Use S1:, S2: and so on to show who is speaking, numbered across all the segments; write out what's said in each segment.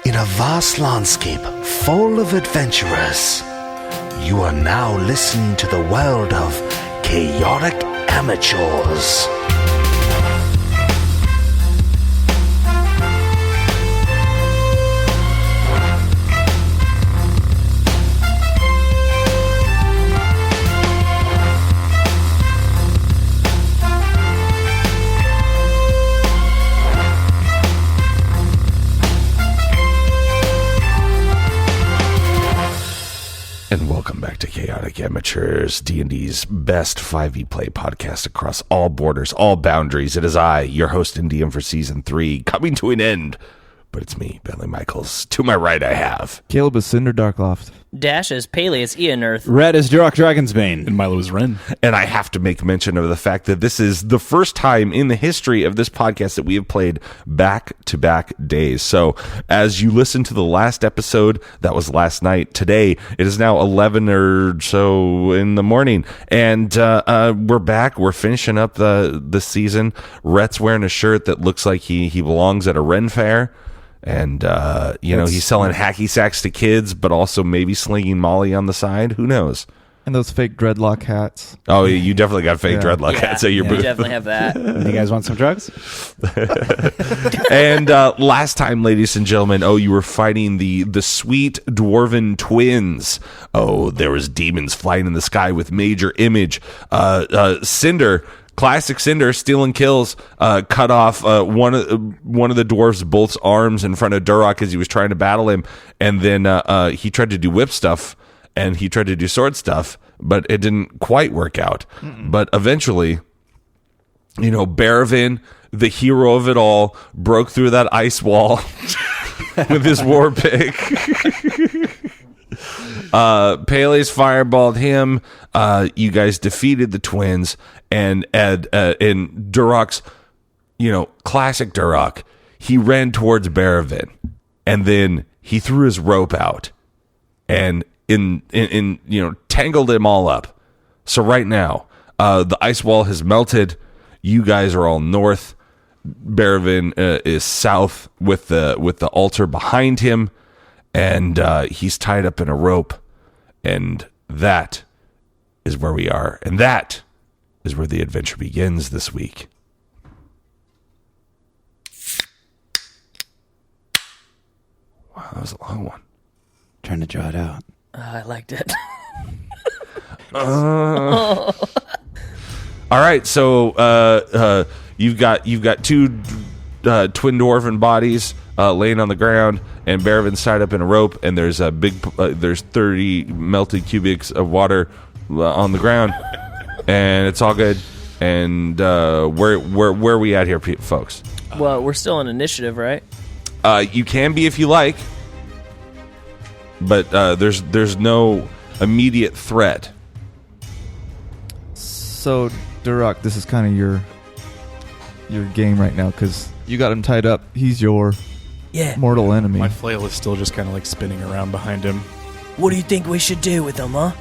S1: In a vast landscape full of adventurers, you are now listening to the world of chaotic amateurs.
S2: And welcome back to Chaotic Amateurs, D&D's best 5e play podcast across all borders, all boundaries. It is I, your host and DM for Season 3, coming to an end. But it's me, Bentley Michaels. To my right, I have...
S3: Caleb is Cinder Darkloft.
S4: Dash is Peleus Eonerth.
S5: Red is Durok Dragonsbane.
S6: And Milo is Ren.
S2: And I have to make mention of the fact that this is the first time in the history of this podcast that we have played back-to-back days. So as you listen to the last episode, that was last night. Today, it is now 11 or so in the morning. And we're back. We're finishing up the season. Rhett's wearing a shirt that looks like he belongs at a Ren fair. And, he's selling hacky sacks to kids, but also maybe slinging Molly on the side. Who knows?
S3: And those fake dreadlock hats.
S2: Oh, you definitely got fake dreadlock hats at your booth.
S4: You definitely have that.
S5: You guys want some drugs?
S2: And last time, ladies and gentlemen, you were fighting the sweet dwarven twins. Oh, there was demons flying in the sky with major image. Cinder... Classic Cinder, stealing kills, cut off one of the dwarves' both arms in front of Durok as he was trying to battle him, and then he tried to do whip stuff, and he tried to do sword stuff, but it didn't quite work out. But eventually, Baravin, the hero of it all, broke through that ice wall with his war pick. Peleus fireballed him. You guys defeated the twins, and in Durok's, classic Durok, he ran towards Baravin, and then he threw his rope out, and tangled them all up. So right now, the ice wall has melted. You guys are all north. Baravin is south with the altar behind him. And he's tied up in a rope, and that is where we are. And that is where the adventure begins this week. Wow, that was a long one.
S5: Trying to draw it out.
S4: I liked it.
S2: All right, so you've got two twin dwarven bodies laying on the ground, and Baravin's tied up in a rope, and there's a big there's 30 melted cubics of water on the ground, and it's all good. And where are we at here, folks?
S4: Well, we're still in initiative, right?
S2: You can be if you like, but there's no immediate threat.
S3: So, Durok, this is kind of your game right now, because you got him tied up. He's your mortal enemy.
S6: My flail is still just kind of like spinning around behind him.
S4: What do you think we should do with him, huh?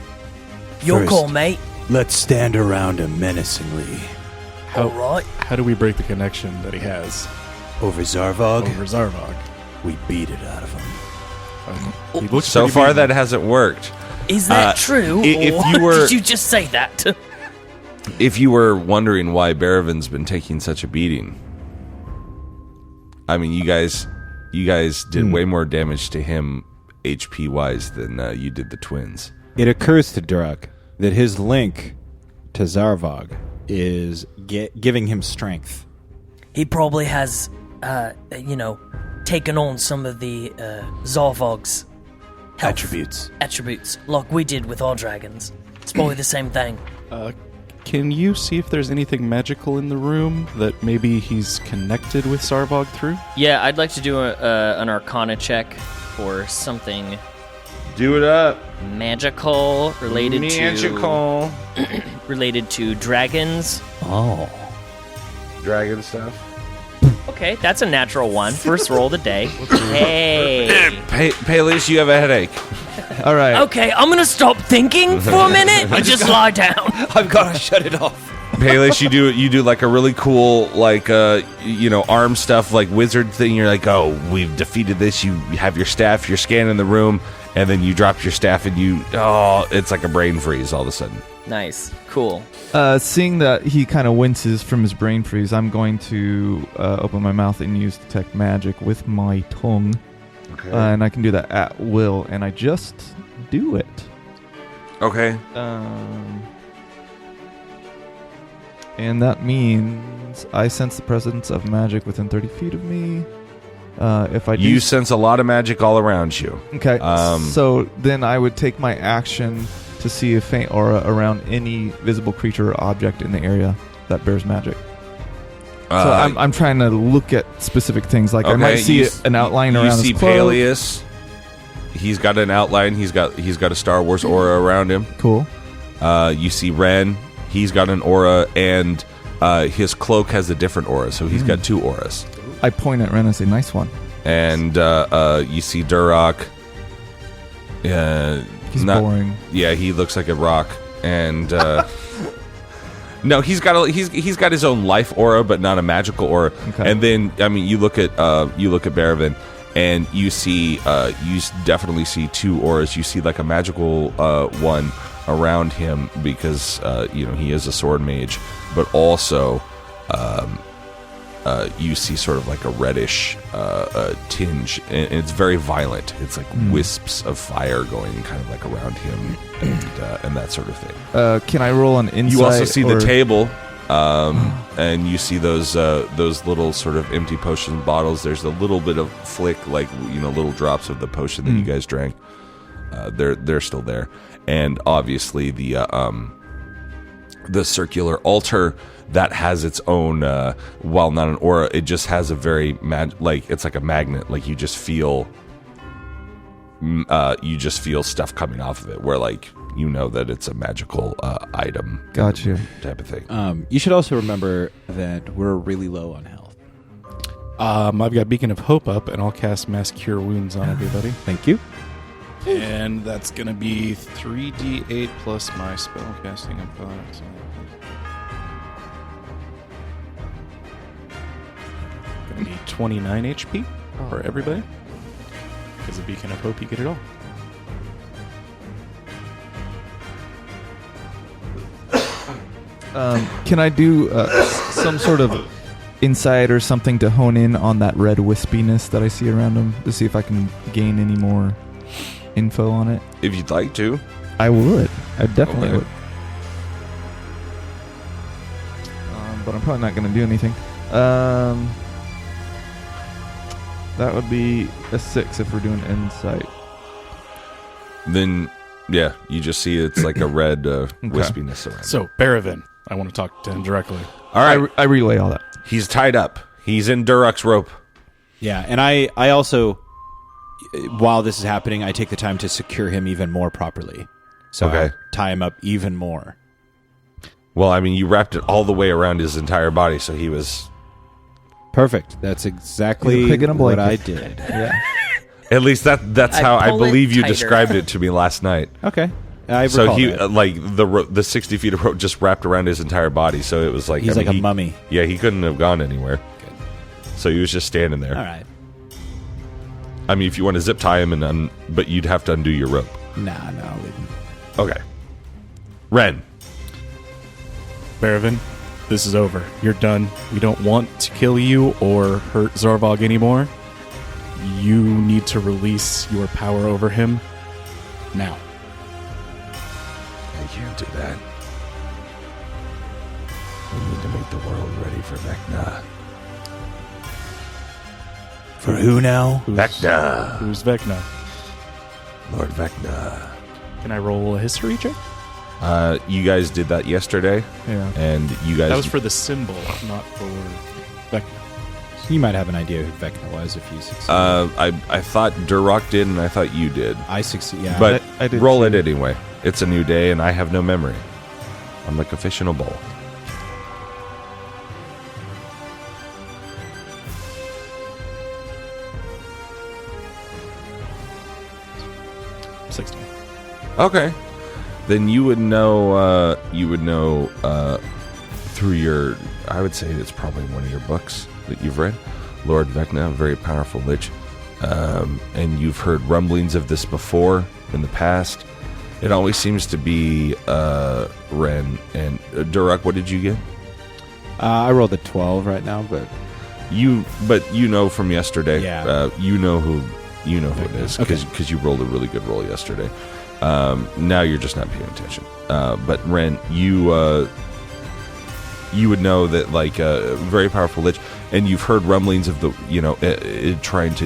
S4: Your
S5: First,
S4: call, mate.
S5: Let's stand around him menacingly.
S4: All right.
S6: How do we break the connection that he has?
S5: Over Zarvog,
S6: We
S5: we beat it out of him.
S6: He looks
S2: So
S6: pretty
S2: far,
S6: beaten.
S2: that hasn't worked.
S4: Is that true?
S2: if
S4: or
S2: you were-
S4: did you just say that?
S2: If you were wondering why Baravin's been taking such a beating, I mean, you guys did way more damage to him HP wise than you did the twins.
S5: It occurs to Durok that his link to Zarvog is giving him strength.
S4: He probably has, taken on some of the Zarvog's health attributes, like we did with our dragons. It's probably the same thing.
S6: Can you see if there's anything magical in the room that maybe he's connected with Zarvog through?
S4: Yeah, I'd like to do an Arcana check for something
S2: Do it up.
S4: magical related to dragons.
S5: Oh.
S2: Dragon stuff.
S4: Okay, that's a natural one. First roll of the day. Hey.
S2: Peleus, you have a headache.
S3: All right.
S4: Okay, I'm gonna stop thinking for a minute and just lie down.
S5: I've got to shut it off.
S2: Peleus, you do like a really cool like arm stuff like wizard thing. You're like, oh, we've defeated this. You have your staff. You're scanning the room, and then you drop your staff, and it's like a brain freeze all of a sudden.
S7: Nice. Cool.
S3: Seeing that he kind of winces from his brain freeze, I'm going to open my mouth and use detect magic with my tongue.
S2: Okay.
S3: And I can do that at will, and I just do it.
S2: Okay.
S3: And that means I sense the presence of magic within 30 feet of me. If I do,
S2: You sense a lot of magic all around you.
S3: okay. So then I would take my action to see a faint aura around any visible creature or object in the area that bears magic. So I'm trying to look at specific things. Like I might see an outline around his
S2: You see
S3: cloak.
S2: Peleus. He's got an outline. He's got a Star Wars aura around him.
S3: Cool.
S2: You see Ren. He's got an aura, and his cloak has a different aura, so he's got two auras.
S3: I point at Ren and say, "Nice one."
S2: And you see Durok.
S3: He's boring.
S2: Yeah, he looks like a rock, and no, he's got his own life aura, but not a magical aura.
S3: Okay.
S2: And then you look at Baravin, and you see you definitely see two auras. You see like a magical one around him because he is a sword mage, but also you see sort of like a reddish tinge, and it's very violent. It's like wisps of fire going kind of like around him, and that sort of thing.
S3: Can I roll an insight?
S2: You also see the table, and you see those little sort of empty potion bottles. There's a little bit of flick, like little drops of the potion that you guys drank. They're still there, and obviously the circular altar that has its own, while not an aura, it just has a very it's like a magnet. Like you just feel stuff coming off of it, where like that it's a magical item.
S3: Gotcha.
S2: Type of thing.
S5: You should also remember that we're really low on health.
S6: I've got Beacon of Hope up, and I'll cast Mass Cure Wounds on everybody.
S5: Thank you.
S6: And that's going to be 3d8 plus my spellcasting ability. Going to be 29 HP for everybody. Because of Beacon of Hope, you get it all.
S3: Can I do some sort of insight or something to hone in on that red wispiness that I see around him to see if I can gain any more info on it?
S2: If you'd like to.
S3: I would. I definitely
S2: Okay.
S3: would. But I'm probably not going to do anything. That would be a 6 if we're doing insight.
S2: Then, yeah, you just see it's like a red wispiness around.
S6: So, Baravin, I want to talk to him directly.
S2: All right,
S3: I relay all that.
S2: he's tied up. He's in Durok's rope.
S5: Yeah, and I also, while this is happening, I take the time to secure him even more properly. So
S2: Okay.
S5: I tie him up even more.
S2: Well, you wrapped it all the way around his entire body, so he was...
S5: Perfect. That's exactly
S3: You're picking a
S5: what I
S3: blanket.
S5: did.
S3: Yeah.
S2: At least that's how I
S4: pull it
S2: believe you
S4: tighter.
S2: described it to me last night.
S5: Okay. I
S2: So
S5: recall
S2: he
S5: that.
S2: like the 60 feet of rope just wrapped around his entire body, so it was like
S5: He's like a mummy.
S2: Yeah, he couldn't have gone anywhere.
S5: Good.
S2: So he was just standing there.
S5: All right.
S2: If you want to zip tie him but you'd have to undo your rope.
S5: No, I'll leave him.
S2: Okay. Ren.
S6: Baravin, this is over. You're done. We don't want to kill you or hurt Zarvog anymore. You need to release your power over him now.
S2: I can't do that. We need to make the world ready for Vecna.
S5: For who now?
S2: Vecna.
S6: Who's Vecna?
S2: Lord Vecna.
S6: Can I roll a history check?
S2: You guys did that yesterday,
S3: Yeah.
S2: and you guys...
S6: That was for the symbol, not for Vecna.
S5: You might have an idea who Vecna was if you succeed.
S2: I thought Durok did, and I thought you did.
S5: I succeed. Yeah.
S2: But
S3: I did
S2: roll
S3: too.
S2: it anyway. It's a new day, and I have no memory. I'm like a fish in a bowl.
S6: $16.
S2: Okay. Then you would know through your, I would say it's probably one of your books that you've read, Lord Vecna, a very powerful lich. And you've heard rumblings of this before in the past. It always seems to be Ren and Durok. What did you get?
S5: I rolled a 12 right now, but
S2: you know from yesterday.
S5: Yeah.
S2: You know who it is because you rolled a really good roll yesterday. Now you're just not paying attention. But Ren, you would know that like a very powerful lich, and you've heard rumblings of the it trying to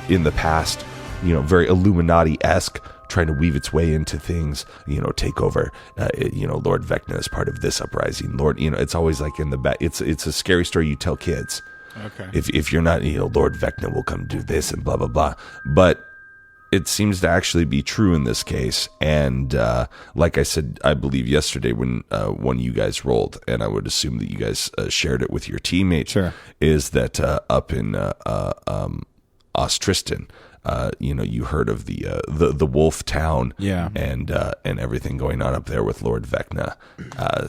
S2: in the past very Illuminati-esque, trying to weave its way into things, take over, Lord Vecna is part of this uprising. Lord, it's always like in the back. It's a scary story you tell kids.
S6: Okay.
S2: If you're not, Lord Vecna will come do this and blah, blah, blah. But it seems to actually be true in this case. And like I said, I believe yesterday when you guys rolled, and I would assume that you guys shared it with your teammates,
S5: Sure.
S2: is that up in Ostristan, you heard of the wolf town,
S5: Yeah.
S2: and everything going on up there with Lord Vecna.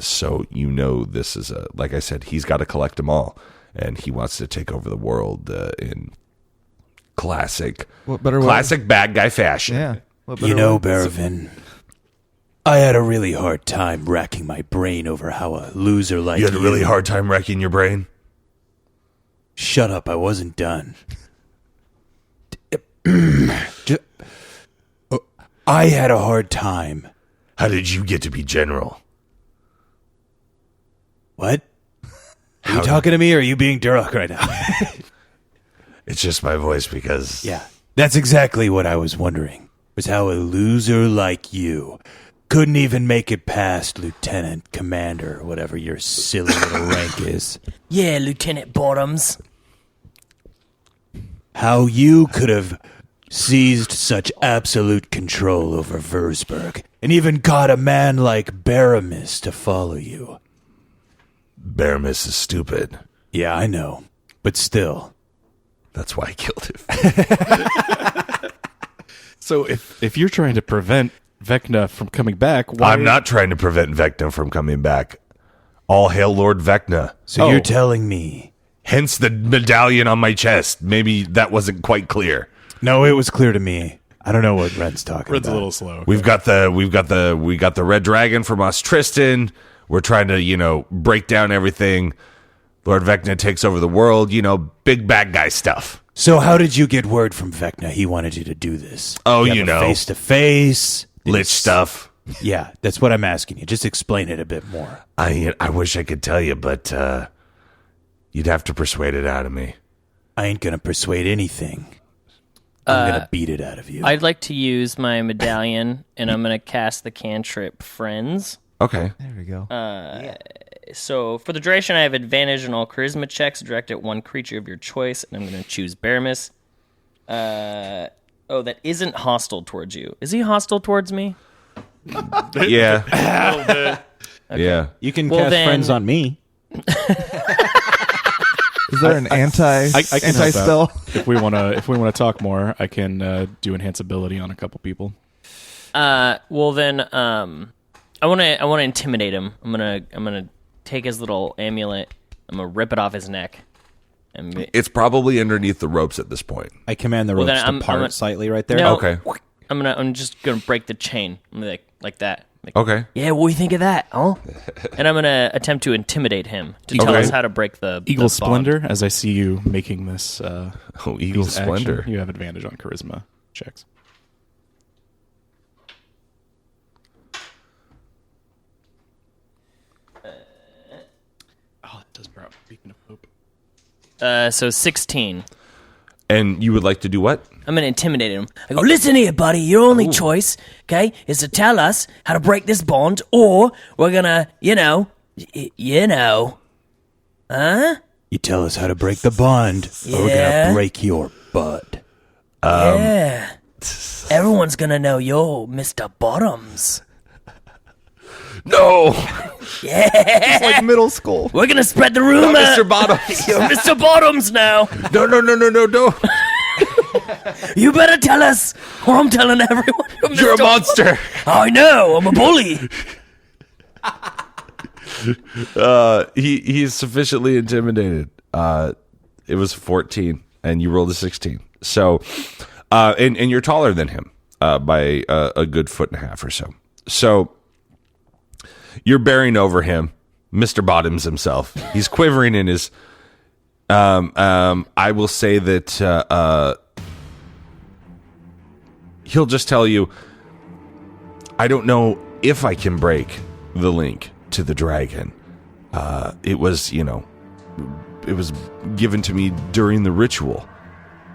S2: So this is like I said, he's got to collect them all, and he wants to take over the world in classic bad guy fashion.
S3: Yeah.
S7: Baravin, I had a really hard time racking my brain over how a loser like
S2: You had a really hard time racking your brain?
S7: Shut up, I wasn't done. I had a hard time.
S2: How did you get to be general?
S7: What? Are you talking to me or are you being Durok right now?
S2: It's just my voice because...
S7: Yeah, that's exactly what I was wondering. Was how a loser like you couldn't even make it past Lieutenant Commander, or whatever your silly little rank is.
S4: Yeah, Lieutenant Bottoms.
S7: How you could have seized such absolute control over Versberg and even got a man like Baramis to follow you.
S2: Baramis is stupid.
S7: Yeah, I know. But still.
S2: That's why I killed him.
S6: So if you're trying to prevent Vecna from coming back, why...
S2: I'm not trying to prevent Vecna from coming back. All hail Lord Vecna.
S7: So you're telling me...
S2: Hence the medallion on my chest. Maybe that wasn't quite clear.
S7: No, it was clear to me. I don't know what Red's talking
S6: Red's
S7: about.
S6: a little slow.
S2: We got the red dragon from Ostristan. We're trying to, break down everything. Lord Vecna takes over the world, big bad guy stuff.
S7: So how did you get word from Vecna he wanted you to do this?
S2: Oh,
S7: face-to-face.
S2: Lich stuff.
S7: Yeah, that's what I'm asking you. Just explain it a bit more.
S2: I wish I could tell you, but you'd have to persuade it out of me.
S7: I ain't gonna persuade anything. I'm gonna beat it out of you.
S4: I'd like to use my medallion, and I'm going to cast the cantrip Friends.
S2: Okay.
S3: There we go.
S4: So for the duration, I have advantage on all charisma checks directed at one creature of your choice, and I'm going to choose Baramis. That isn't hostile towards you. Is he hostile towards me?
S2: Yeah.
S6: A little bit.
S4: Okay.
S2: Yeah.
S5: You can
S4: Well,
S5: cast
S4: then-
S5: friends on me.
S3: Is there an
S6: I can help
S3: spell?
S6: out. If we want to talk more, I can do enhanceability on a couple people.
S4: I want to intimidate him. I'm gonna take his little amulet. I'm gonna rip it off his neck. And
S2: It's probably underneath the ropes at this point.
S5: I command the
S4: Well,
S5: ropes
S4: then
S5: to
S4: I'm
S5: part
S4: a-
S5: slightly right there.
S4: No.
S2: Okay.
S4: I'm just gonna break the chain. I'm like that. Like,
S2: Okay.
S4: yeah, what do you think of that? Oh, and I'm gonna attempt to intimidate him to tell
S2: Okay.
S4: us how to break the
S6: Eagle
S4: the bond.
S6: Splendor, as I see you making this
S2: Eagle
S6: these
S2: Splendor.
S6: action, you have advantage on charisma checks. Oh, it does drop. Beacon of Hope.
S4: So 16.
S2: And you would like to do what?
S4: I'm gonna intimidate him. I go, listen here, buddy. Your only choice, okay, is to tell us how to break this bond, or we're gonna, huh?
S7: You tell us how to break the bond, or we're
S4: Yeah.
S7: gonna break your butt.
S4: Yeah. Everyone's gonna know you're Mr. Bottoms.
S2: No,
S3: It's like middle school.
S4: We're gonna spread the rumor.
S2: Mr. Bottoms.
S4: You're Mr. Bottoms now.
S2: No.
S4: You better tell us, or I'm telling everyone you're
S2: You're a
S4: Mr.
S2: monster.
S4: I know. I'm a bully.
S2: He's sufficiently intimidated. It was 14, and you rolled a 16. So, and you're taller than him by a good 1.5 or so. So you're bearing over him, Mr. Bottoms himself. He's quivering in his. I will say that he'll just tell you, I don't know if I can break the link to the dragon. It was given to me during the ritual,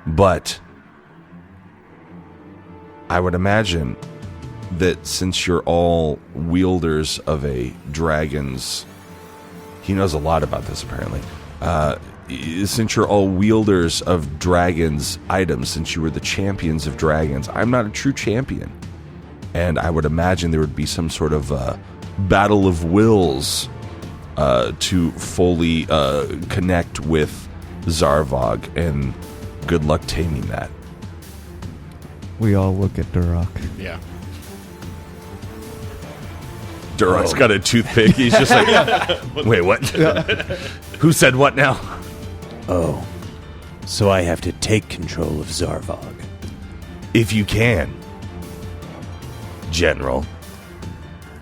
S2: but I would imagine that since you're all wielders of a dragon's, he knows a lot about this apparently. Since you're all wielders of dragons' items, since you were the champions of dragons, I'm not a true champion. And I would imagine there would be some sort of battle of wills to fully connect with Zarvog, and good luck taming that.
S3: We all look at Durok.
S6: Yeah.
S2: Durok's got a toothpick. He's just like, wait, what? Who said what now?
S7: Oh, so I have to take control of Zarvog.
S2: If you can, General.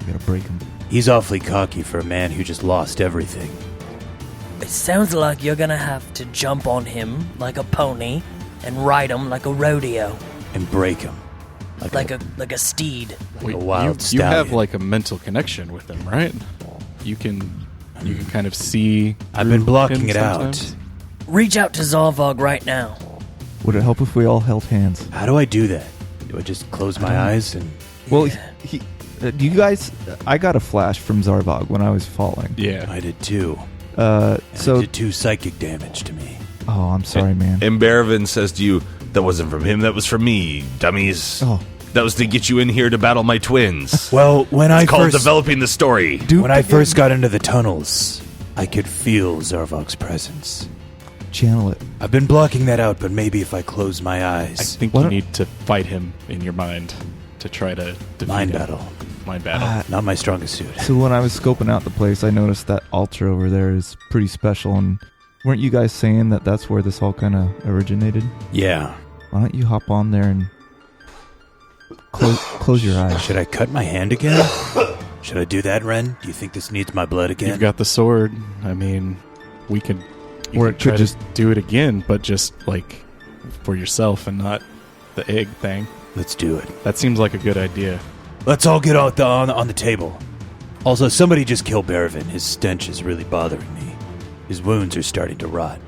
S3: You gotta break him.
S7: He's awfully cocky for a man who just lost everything.
S8: It sounds like you're gonna have to jump on him like a pony and ride him like a rodeo,
S7: And break him.
S8: like a steed.
S6: Wait,
S7: a wild
S6: you have
S7: stallion.
S6: like a mental connection with him, right? You can kind of see.
S7: I've been
S6: through
S7: blocking
S6: him
S7: it
S6: sometimes.
S7: out.
S8: Reach out to Zarvog right now.
S3: Would it help if we all held hands?
S7: How do I do that? Do I just close my eyes and...
S3: Well, do you guys? I got a flash from Zarvog when I was falling.
S6: Yeah.
S7: I did too.
S3: So,
S7: It did 2 psychic damage to me.
S3: oh, I'm sorry, man.
S2: And Baravin says to you, that wasn't from him, that was from me, dummies.
S3: Oh.
S2: That was to get you in here to battle my twins.
S7: Well, when
S2: It's called developing the story.
S7: when I first got into the tunnels, I could feel Zarvog's presence.
S3: Channel it.
S7: I've been blocking that out, but maybe if I close my
S6: I
S7: eyes...
S6: think
S3: Why
S6: you
S3: don't-
S6: need to fight him in your mind to try to defeat
S7: Mind
S6: him.
S7: battle.
S6: Mind battle.
S7: Not my strongest suit.
S3: So when I was scoping out the place, I noticed that altar over there is pretty special. And weren't you guys saying that that's where this all kind of originated?
S7: Yeah.
S3: Why don't you hop on there and close your eyes?
S7: Should I cut my hand again? Should I do that, Ren? Do you think this needs my blood again?
S6: You've got the sword. I mean, we could. You
S3: Or
S6: could
S3: it
S6: try
S3: could
S6: to
S3: just-
S6: do it again, but just like for yourself and not the egg thing.
S7: Let's do it.
S6: That seems like a good idea.
S7: Let's all get out on the table. Also, somebody just kill Baravin. His stench is really bothering me. His wounds are starting to rot.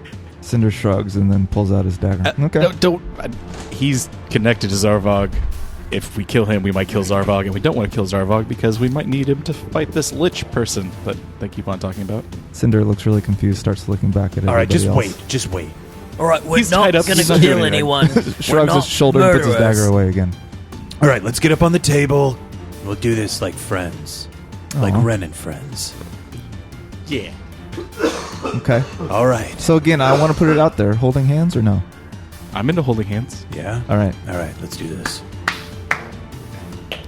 S3: Cinder shrugs and then pulls out his dagger. Okay.
S6: No, don't. He's connected to Zarvog. If we kill him, we might kill Zarvog, and we don't want to kill Zarvog because we might need him to fight this lich person that they keep on talking about.
S3: Cinder looks really confused, starts looking back at
S7: All right,
S3: everybody
S7: just
S3: else.
S7: wait. Just wait.
S8: All right, we're
S6: He's
S8: not
S6: tied up.
S8: gonna
S6: He's not doing
S8: kill
S6: anything.
S8: anyone.
S3: Shrugs
S8: We're
S3: his
S8: not
S3: shoulder and puts his
S8: murderers.
S3: dagger away again.
S7: All right, let's get up on the table. We'll do this like friends. Like
S3: Aw.
S7: Ren and Friends.
S6: Yeah.
S3: Okay.
S7: All right.
S3: So again, I want to put it out there. Holding hands or no?
S6: I'm into holding hands.
S7: Yeah?
S3: All right.
S7: All right, let's do this.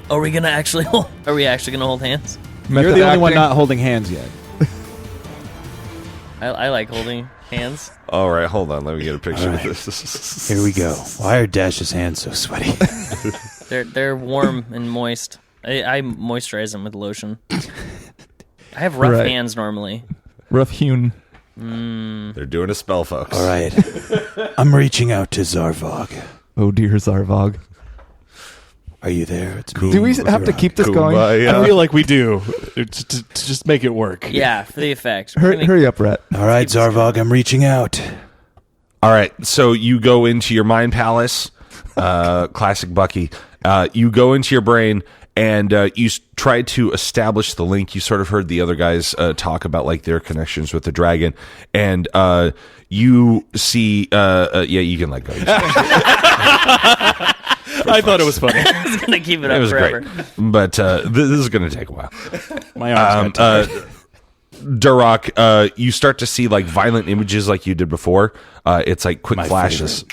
S8: Are we gonna actually? Are we actually gonna hold hands?
S5: You're the only one
S3: acting.
S5: not holding hands yet.
S4: I like holding hands.
S2: All right, hold on. Let me get a picture
S7: All
S2: of
S7: right.
S2: this.
S7: Here we go. Why are Dash's hands so sweaty?
S4: They're warm and moist. I moisturize them with lotion. I have rough
S3: Right.
S4: hands normally.
S3: Rough hewn.
S2: They're doing a spell, folks.
S7: All right. I'm reaching out to Zarvog.
S3: Oh dear, Zarvog.
S7: Are you there? It's me.
S3: Do we have to keep this going?
S2: Kumbaya.
S6: I feel like we do to just make it work.
S4: Yeah, for the effect. We're
S3: Hurry,
S4: gonna-
S3: hurry up, Rhett.
S7: All right, Zarvog, I'm reaching out.
S2: All right, so you go into your mind palace, classic Bucky. You go into your brain and you try to establish the link. You sort of heard the other guys talk about like their connections with the dragon, and you see. Yeah, you can let go.
S6: I thought it was funny.
S4: I was gonna keep it
S2: It
S4: up
S2: was
S4: forever.
S2: great, but this is going to take a while.
S6: My arms got tired.
S2: Durok, you start to see like violent images like you did before. It's like quick
S7: My
S2: flashes.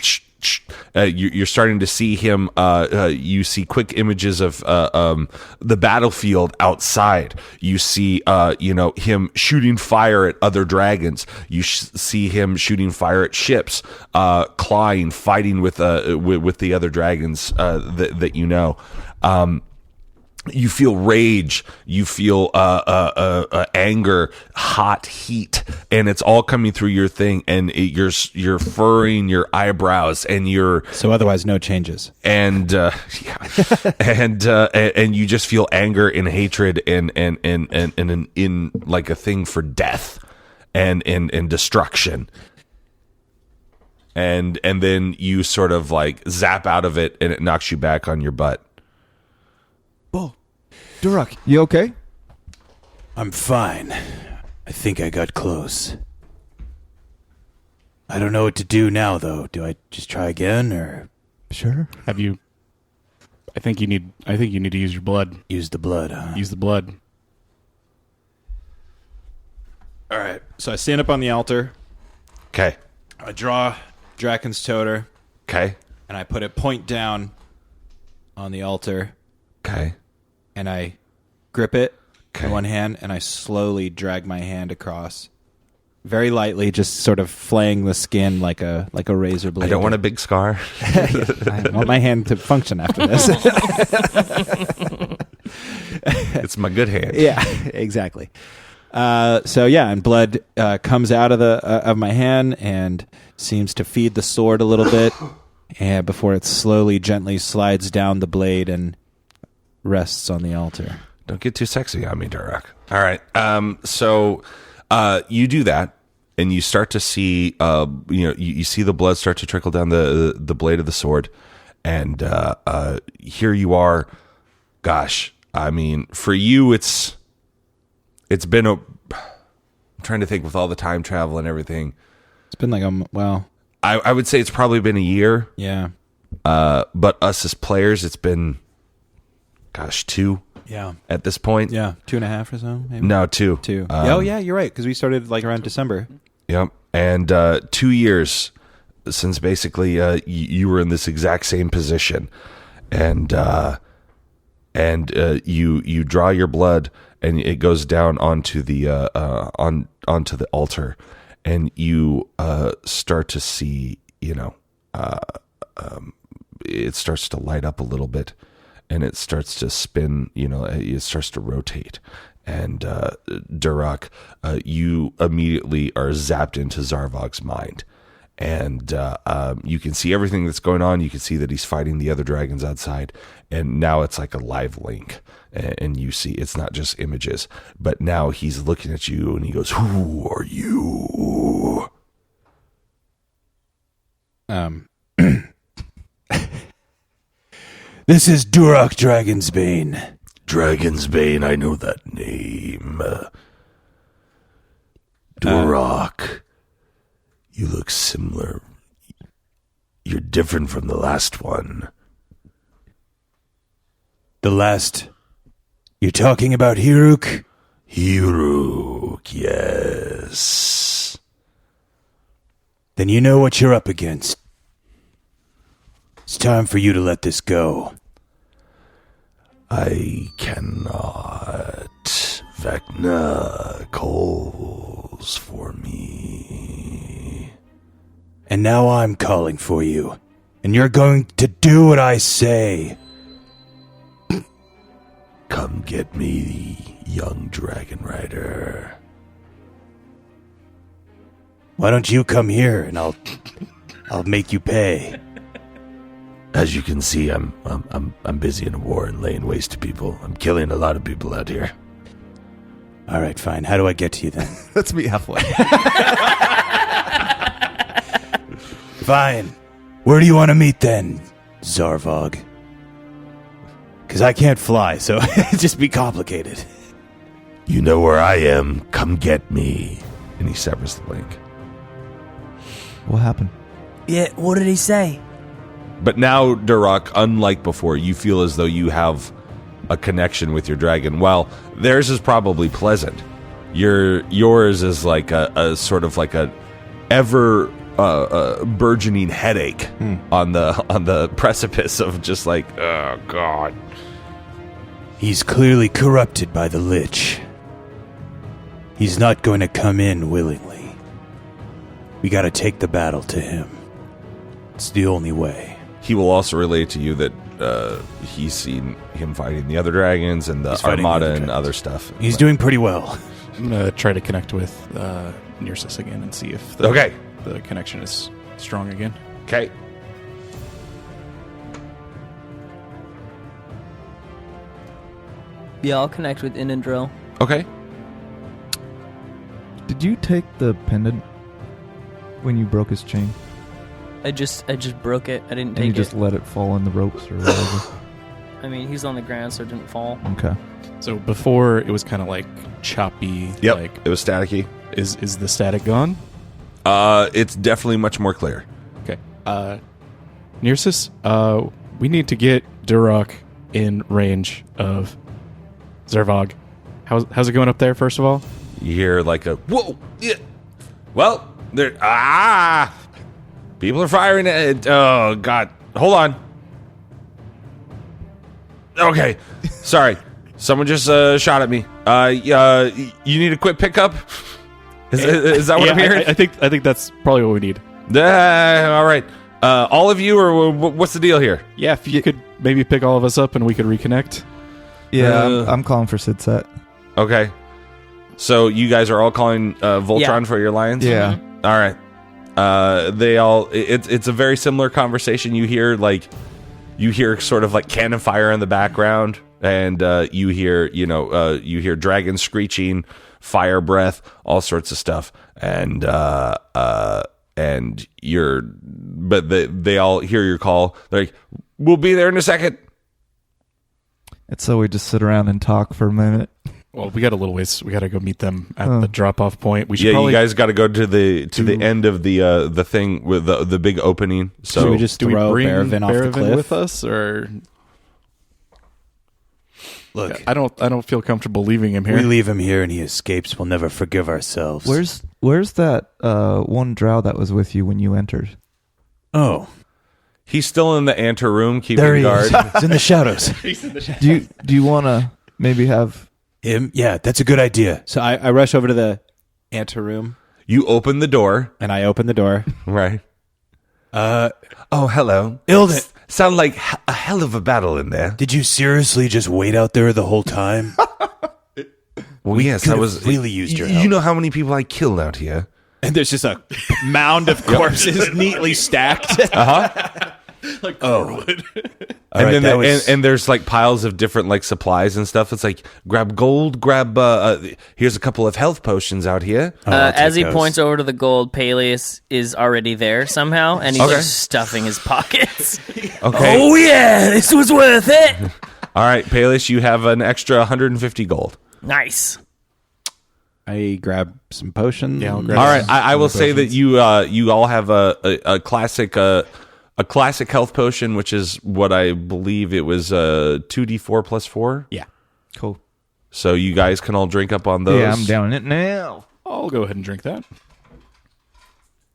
S2: you're starting to see him. You see quick images of the battlefield outside. You see, him shooting fire at other dragons. You see him shooting fire at ships, clawing, fighting with the other dragons that you know. You feel rage, you feel anger, hot heat, and it's all coming through your thing. And you're furrowing your eyebrows, and
S5: so otherwise no changes.
S2: And and you just feel anger and hatred and in like a thing for death and destruction. And then you sort of like zap out of it, and it knocks you back on your butt.
S3: Durok, you okay?
S7: I'm fine. I think I got close. I don't know what to do now, though. Do I just try again, or
S3: Sure.
S6: Have you? I think you need to use your blood.
S7: use the blood? Huh?
S6: Use the blood.
S5: All right. So I stand up on the altar.
S2: Okay.
S5: I draw Draken's toter,
S2: Okay.
S5: and I put it point down on the altar,
S2: Okay.
S5: and I grip it
S2: Okay.
S5: in one hand, and I slowly drag my hand across, very lightly, just sort of flaying the skin like a razor blade.
S2: I don't want a big scar.
S5: I want my hand to function after this.
S2: It's my good hand.
S5: Yeah, exactly. And blood comes out of my hand and seems to feed the sword a little bit, and before it slowly, gently slides down the blade and rests on the altar.
S2: Don't get too sexy on me, Durok. All right. So you do that, and you start to see, you see the blood start to trickle down the blade of the sword, and here you are. Gosh, I mean, for you, it's been I'm trying to think with all the time travel and everything.
S5: It's been like
S2: I would say it's probably been a year.
S5: yeah.
S2: But us as players, it's been, 2
S5: Yeah.
S2: at this point.
S5: Yeah. 2.5 or so, maybe?
S2: No, 2.
S5: 2. You're right, because we started like around December.
S2: Yep. And 2 years since basically you were in this exact same position. And you draw your blood, and it goes down onto the onto the altar, and you start to see, it starts to light up a little bit, and it starts to spin, it starts to rotate. And Durok, you immediately are zapped into Zarvog's mind. And you can see everything that's going on. You can see that he's fighting the other dragons outside. And now it's like a live link. And you see it's not just images. But now he's looking at you, and he goes, "Who are you?"
S7: This is Durok Dragonsbane.
S1: Dragonsbane, I know that name. Durok, you look similar. You're different from the last one.
S7: The last... You're talking about Hiruk?
S1: Hiruk, yes.
S7: Then you know what you're up against. It's time for you to let this go.
S1: I cannot. Vecna calls for me.
S7: And now I'm calling for you. And you're going to do what I say.
S1: Come get me, young dragon rider.
S7: Why don't you come here and I'll make you pay.
S1: As you can see, I'm busy in a war and laying waste to people. I'm killing a lot of people out here.
S7: All right, fine. How do I get to you then?
S3: Let's meet halfway.
S7: Fine. Where do you want to meet then, Zarvog? Because I can't fly, so it'd just be complicated.
S1: You know where I am. Come get me.
S2: And he severs the link.
S3: What happened?
S8: Yeah, what did he say?
S2: But now, Durok, unlike before, you feel as though you have a connection with your dragon. While theirs is probably pleasant, yours is like a sort of like a ever burgeoning headache on the precipice of just like, oh God.
S7: He's clearly corrupted by the Lich. He's not going to come in willingly. We gotta take the battle to him. It's the only way.
S2: He will also relate to you that he's seen him fighting the other dragons and the Armada and other stuff.
S7: He's doing pretty well.
S6: I'm going to try to connect with Nearsis again and see if the connection is strong again.
S2: Okay.
S9: Yeah, I'll connect with In and Drill.
S2: Okay.
S3: Did you take the pendant when you broke his chain?
S9: I just broke it. I didn't
S3: And
S9: take
S3: you
S9: it.
S3: just let it fall in the ropes or whatever?
S9: I mean, he's on the ground, so it didn't fall.
S3: Okay.
S6: So before it was kind of like choppy.
S2: Yep.
S6: Like,
S2: it was staticky.
S6: is the static gone?
S2: It's definitely much more clear.
S6: Okay. Nearsis, we need to get Durok in range of Zervog. How's it going up there, first of all?
S2: You hear like a whoa. Yeah. Well, there. People are firing at it. Oh God. Hold on. Okay. Sorry. Someone just shot at me. You need a quick pickup? Is that what I'm hearing?
S6: I think that's probably what we need.
S2: All right. All of you, or what's the deal here?
S6: Yeah, if you could maybe pick all of us up and we could reconnect.
S3: Yeah, I'm calling for Sid Set.
S2: Okay. So you guys are all calling Voltron for your lions?
S3: Yeah.
S2: All right. They all. It's a very similar conversation. You hear sort of like cannon fire in the background, and you hear dragons screeching, fire breath, all sorts of stuff, and they all hear your call. They're like, "We'll be there in a second."
S3: And so we just sit around and talk for a minute.
S6: Well, we got a little ways. We got to go meet them at the drop-off point. We should
S2: you guys got to go to the end of the thing with the big opening. So
S5: Should we just throw Baravin off the cliff
S6: with us, or
S7: Look,
S6: I don't feel comfortable leaving him here.
S7: we leave him here and he escapes. We'll never forgive ourselves.
S3: Where's that one drow that was with you when you entered?
S7: Oh,
S2: he's still in the ante room keeping
S7: there he
S2: guard.
S7: is. He's in the shadows.
S3: Do you want to maybe have
S7: Him? Yeah, that's a good idea.
S5: So I rush over to the anteroom
S2: You open the door,
S5: and I open the door.
S2: right? Oh, hello.
S7: Ilden,
S2: Sound like a hell of a battle in there.
S7: did you seriously just wait out there the whole time?
S2: Well, yes,
S7: could
S2: I
S7: have
S2: was
S7: really used your
S2: You
S7: help.
S2: know how many people I killed out here?
S5: And there's just a mound of corpses neatly stacked.
S2: And then
S7: that was-
S2: and there's like piles of different like supplies and stuff. It's like grab gold, grab here's a couple of health potions out here.
S7: I'll take
S4: As he
S7: those.
S4: points over to the gold, Peleus is already there somehow, and he's
S2: Okay.
S4: just stuffing his pockets.
S2: Okay.
S8: Oh yeah, this was worth it.
S2: All right, Peleus, you have an extra 150 gold.
S4: Nice.
S5: I grab some potions.
S6: Yeah, I'll grab
S2: All right, I will say that you all have a classic health potion, which is what I believe it was 2d4 plus 4.
S6: Yeah,
S3: cool?
S2: So you guys can all drink up on those.
S3: Yeah, I'm down it now.
S6: I'll go ahead and drink that.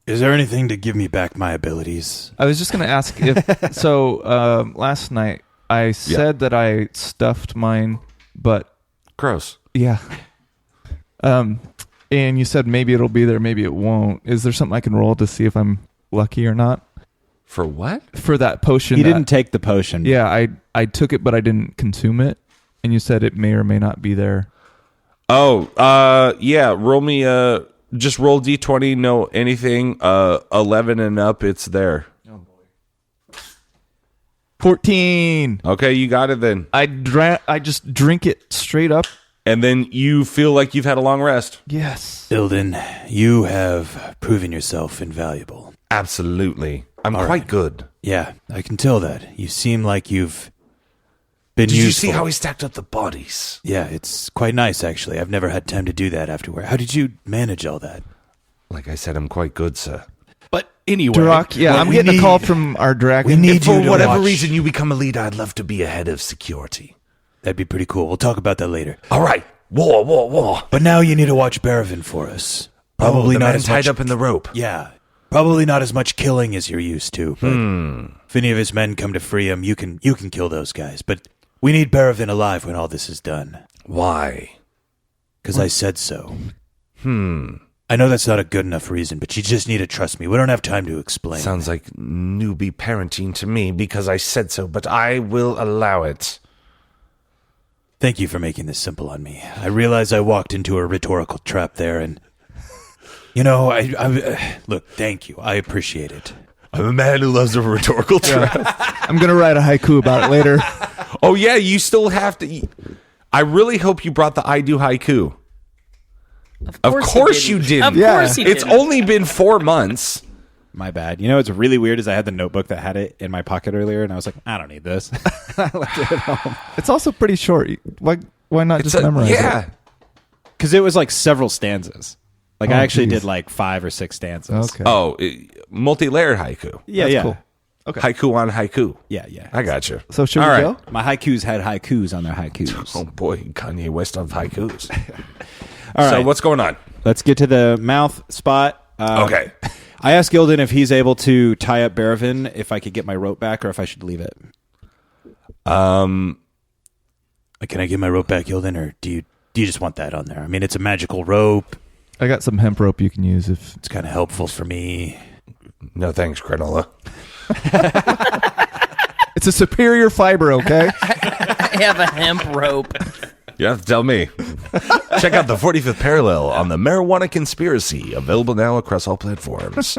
S7: Is there anything to give me back my abilities?
S3: I was just going to ask if so. Last night I said that I stuffed mine, but
S2: Gross.
S3: yeah. And you said maybe it'll be there, maybe it won't. Is there something I can roll to see if I'm lucky or not
S2: For what?
S3: for that potion?
S5: He didn't take the potion.
S3: Yeah, I took it, but I didn't consume it. And you said it may or may not be there.
S2: Oh, yeah. Roll me just roll d20. No anything. 11 and up. It's there.
S3: 14.
S2: Okay, you got it then.
S3: I just drink it straight up.
S2: And then you feel like you've had a long rest.
S3: Yes.
S7: Ilden, you have proven yourself invaluable.
S2: Absolutely. I'm
S7: All
S2: quite
S7: right.
S2: good.
S7: Yeah, I can tell that. You seem like you've been
S2: Did
S7: useful.
S2: you see how he stacked up the bodies?
S7: Yeah, it's quite nice, actually. I've never had time to do that afterward. How did you manage all that?
S2: Like I said, I'm quite good, sir.
S6: But anyway,
S3: Durok, yeah,
S7: What
S3: I'm
S7: we
S3: getting a call
S7: need-
S3: from our dragon.
S7: we need
S2: If for
S7: you to
S2: whatever
S7: watch-
S2: reason you become a leader, I'd love to be a head of security.
S7: That'd be pretty cool. We'll talk about that later.
S2: All right. War.
S7: But now you need to watch Baravin for us. Probably
S2: the
S7: not
S2: man
S7: as
S2: tied
S7: much.
S2: up in the rope.
S7: Yeah, Probably not as much killing as you're used to, but if any of his men come to free him, you can kill those guys. But we need Berovin alive when all this is done.
S2: Why?
S7: Because I said so. I know that's not a good enough reason, but you just need to trust me. We don't have time to explain.
S2: Sounds like newbie parenting to me because I said so, but I will allow it.
S7: Thank you for making this simple on me. I realize I walked into a rhetorical trap there, and look, thank you. I appreciate it.
S2: I'm a man who loves a rhetorical trap.
S3: I'm going to write a haiku about it later.
S2: Oh, yeah, you still have to. I really hope you brought the I do haiku. Of course you didn't.
S4: Of course he
S2: It's
S4: didn't.
S2: only been 4 months.
S5: My bad. You know what's really weird is I had the notebook that had it in my pocket earlier, and I was like, I don't need this. I left it at home.
S3: It's also pretty short. Why not just memorize it?
S5: Because it was like several stanzas. Like, I actually did like 5 or 6 stanzas.
S3: Okay.
S2: Oh, multi-layered haiku.
S5: Yeah,
S3: That's
S5: yeah.
S3: cool. Okay.
S2: Haiku on haiku.
S5: Yeah, yeah.
S2: I got you.
S3: So should
S2: All
S3: we
S2: right.
S3: go?
S5: My haikus had haikus on their haikus.
S2: Oh, boy, Kanye West of haikus.
S5: All
S2: So
S5: right.
S2: what's going on?
S5: Let's get to the mouth spot.
S2: Okay.
S5: I asked Gildan if he's able to tie up Berovin, if I could get my rope back, or if I should leave it.
S7: Can I get my rope back, Gildan, or do you just want that on there? I mean, it's a magical rope.
S3: I got some hemp rope you can use if
S7: It's kind of helpful for me.
S2: No thanks, granola.
S3: it's a superior fiber, okay?
S4: I have a hemp rope.
S2: You have to tell me. Check out the 45th parallel on the marijuana conspiracy, available now across all platforms.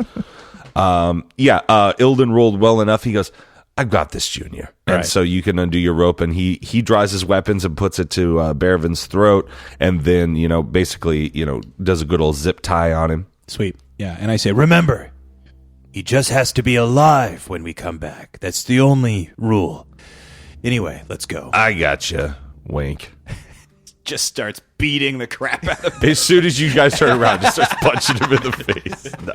S2: Ilden rolled well enough. He goes, I've got this, Junior. And
S5: Right.
S2: so you can undo your rope, and he draws his weapons and puts it to Berovin's throat, and then, basically, does a good old zip tie on him.
S5: Sweet.
S7: Yeah, and I say, remember, he just has to be alive when we come back. That's the only rule. Anyway, let's go.
S2: I gotcha. Wink.
S5: Just starts beating the crap out of
S2: As soon as you guys turn around, just starts punching him in the face. No.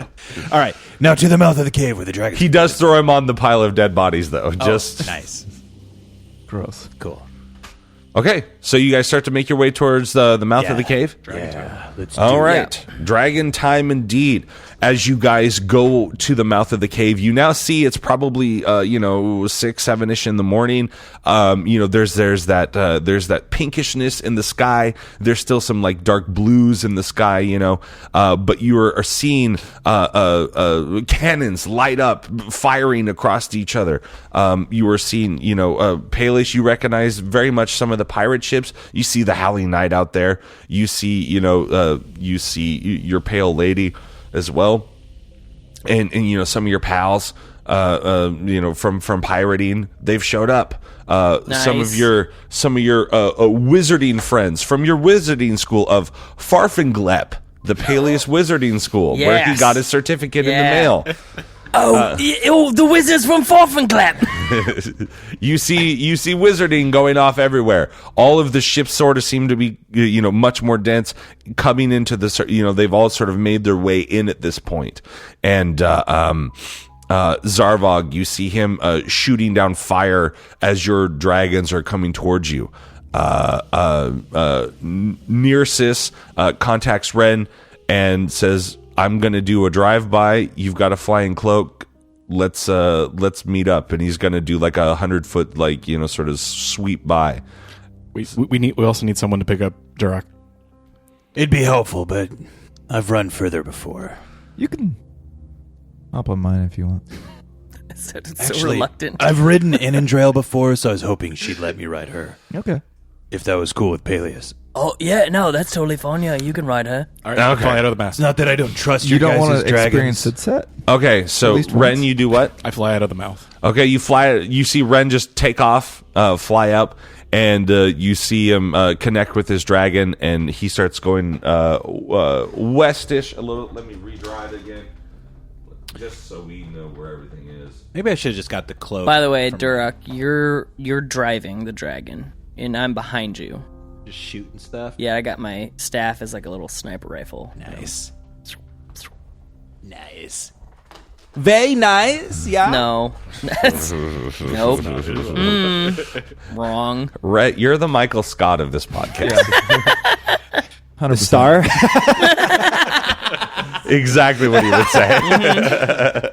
S5: All right.
S7: Now to the mouth of the cave where the dragon...
S2: He does throw him on the pile of dead bodies, though. Just
S7: Nice.
S3: Gross.
S7: Cool.
S2: Okay, so you guys start to make your way towards the mouth of the cave?
S7: Yeah, let's
S2: All
S7: do
S2: right. Dragon time indeed. As you guys go to the mouth of the cave, you now see it's probably 6, 7ish in the morning. There's that pinkishness in the sky. There's still some like dark blues in the sky, but you are seeing cannons light up, firing across each other. You are seeing, Palish, you recognize very much some of the pirate ships. You see the Howling Knight out there. You see, you see your Pale Lady as well, and some of your pals, from pirating, they've showed up.
S4: Nice.
S2: Some of your wizarding friends from your wizarding school of Farfenglep, the Paleus Wizarding School, where he
S4: Yes.
S2: got his certificate in the
S4: Yeah.
S2: mail.
S8: The wizards from Forfenclap.
S2: You see wizarding going off everywhere. All of the ships sort of seem to be, much more dense, coming into the, they've all sort of made their way in at this point. And, Zarvog, you see him, shooting down fire as your dragons are coming towards you. Nearsis, contacts Ren and says, I'm going to do a drive-by. You've got a flying cloak. Let's meet up. And he's going to do like 100-foot, sort of sweep by.
S6: We also need someone to pick up Durok.
S7: It'd be helpful, but I've run further before.
S3: You can hop on mine if you want.
S4: So
S7: Actually,
S4: reluctant.
S7: I've ridden Inandrail before, so I was hoping she'd let me ride her.
S3: Okay.
S7: If that was cool with Peleus.
S8: Oh, yeah, no, that's totally fine. Yeah, you can ride her.
S6: All right,
S2: Okay.
S6: fly out of the mast.
S7: It's not that I don't trust
S3: You
S7: your
S3: don't want
S7: guys'
S3: to
S7: dragons.
S3: experience it set?
S2: Okay, so
S3: At least
S2: Ren,
S3: once.
S2: you do what?
S6: I fly out of the mouth.
S2: Okay, you fly. You see Ren just take off, fly up, and you see him connect with his dragon, and he starts going westish a little. Let me redraw it again, just so we know where everything is.
S5: Maybe I should have just got the cloak.
S4: By the way, Durok, you're driving the dragon, and I'm behind you.
S5: Just shooting stuff.
S4: Yeah, I got my staff as like a little sniper rifle.
S5: Nice. Nice. Very nice. Yeah.
S4: No, that's nope. Wrong.
S2: Ren, you're the Michael Scott of this podcast.
S3: 100%.
S5: The star.
S2: exactly what he would say.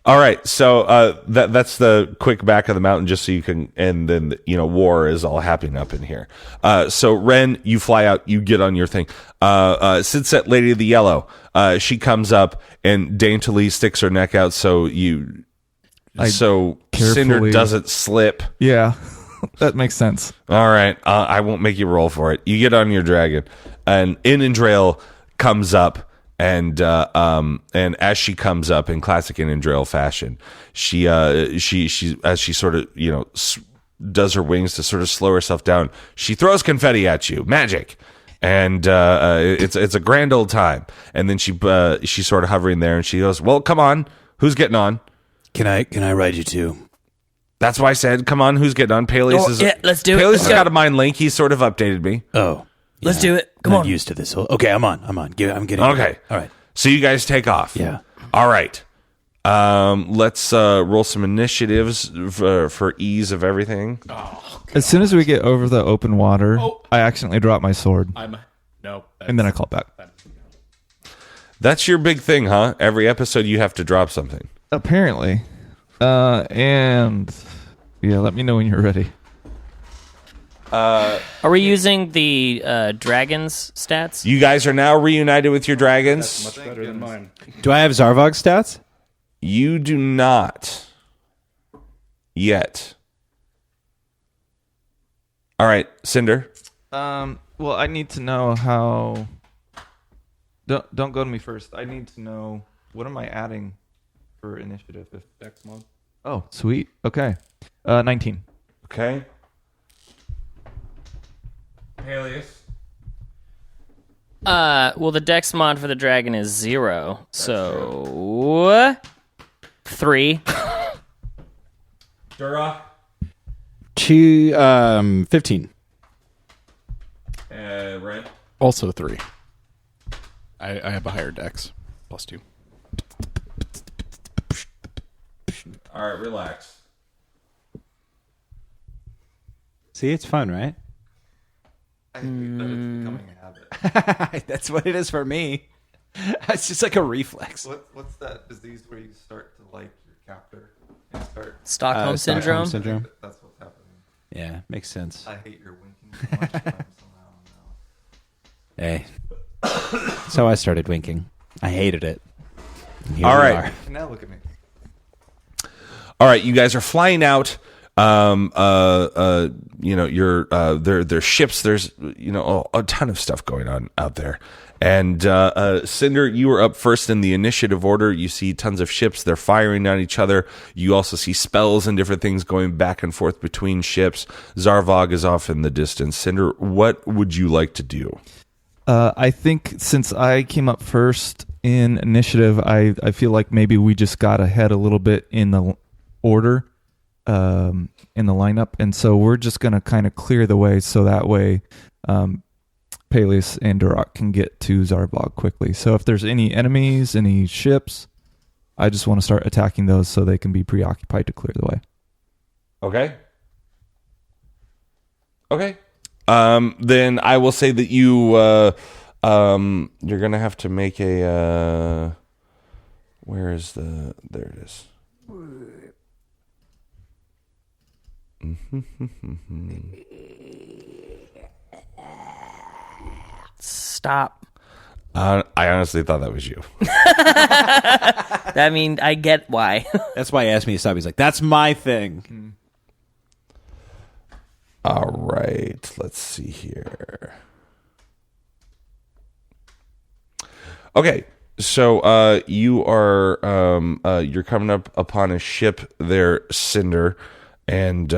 S2: All right, so that's the quick back of the mountain, just so you can, and then war is all happening up in here. So Ren, you fly out, you get on your thing. Sidset Lady of the Yellow, she comes up and daintily sticks her neck out, so Cinder doesn't slip.
S3: Yeah, that makes sense.
S2: All right, I won't make you roll for it. You get on your dragon, and Inandrail comes up. And as she comes up in classic Inandrail fashion, she as she sort of does her wings to sort of slow herself down, she throws confetti at you, magic, and it's a grand old time. And then she's sort of hovering there, and she goes, "Well, come on, who's getting on?
S7: Can I ride you too?
S2: That's why I said, come on, who's getting on? Peleus
S8: let's do it.
S2: Peleus
S8: Let's
S2: has
S8: go.
S2: got a mind link. He's sort of updated me.
S7: Oh,
S8: Let's do it. Come
S7: I'm
S8: on.
S7: used to this. Okay, I'm on. I'm getting
S2: Okay,
S7: all right.
S2: So you guys take off.
S7: Yeah.
S2: All right. Let's roll some initiatives for ease of everything.
S3: As soon as we get over the open water, I accidentally drop my sword, and then I call back.
S2: That's your big thing, huh? Every episode you have to drop something.
S3: Apparently. And yeah, let me know when you're ready.
S4: Are we using the dragon's stats?
S2: You guys are now reunited with your dragons.
S6: Much better than mine.
S5: Do I have Zarvog's stats?
S2: You do not yet. All right, Cinder.
S3: Well, I need to know how. Don't go to me first. I need to know what am I adding for initiative.
S6: Dex mod.
S3: Oh, sweet. Okay, 19.
S2: Okay. Peleus.
S4: Well, the dex mod for the dragon is 0, so 3.
S2: Durok.
S5: 15.
S2: Ren.
S6: Also 3. I have a higher dex. +2.
S2: All right, relax.
S5: See, it's fun, right?
S3: I think that it's becoming a habit.
S5: That's what it is for me. It's just like a reflex.
S3: What's that disease where you start to like your captor and start?
S4: Stockholm syndrome.
S5: Syndrome.
S3: That's what's happening.
S5: Yeah, makes sense.
S3: I hate your winking so much. I'm somehow now.
S5: Hey. So I started winking. I hated it. And here
S2: All
S5: we
S2: right.
S5: are.
S3: Now look at me.
S2: All right, you guys are flying out. There's ships. There's a ton of stuff going on out there. And Cinder, you were up first in the initiative order. You see tons of ships. They're firing on each other. You also see spells and different things going back and forth between ships. Zarvog is off in the distance. Cinder, what would you like to do?
S3: I think since I came up first in initiative, I feel like maybe we just got ahead a little bit in the order, in the lineup, and so we're just going to kind of clear the way so that way Peleus and Durok can get to Zarvog quickly. So if there's any enemies, any ships, I just want to start attacking those so they can be preoccupied to clear the way.
S2: Okay. Then I will say that you're going to have to make a where is there it is.
S4: Stop.
S2: I honestly thought that was you.
S4: I mean, I get why.
S5: That's why he asked me to stop. He's like, that's my thing.
S2: All right, let's see here. Okay, so you are you're coming up upon a ship there, Cinder, and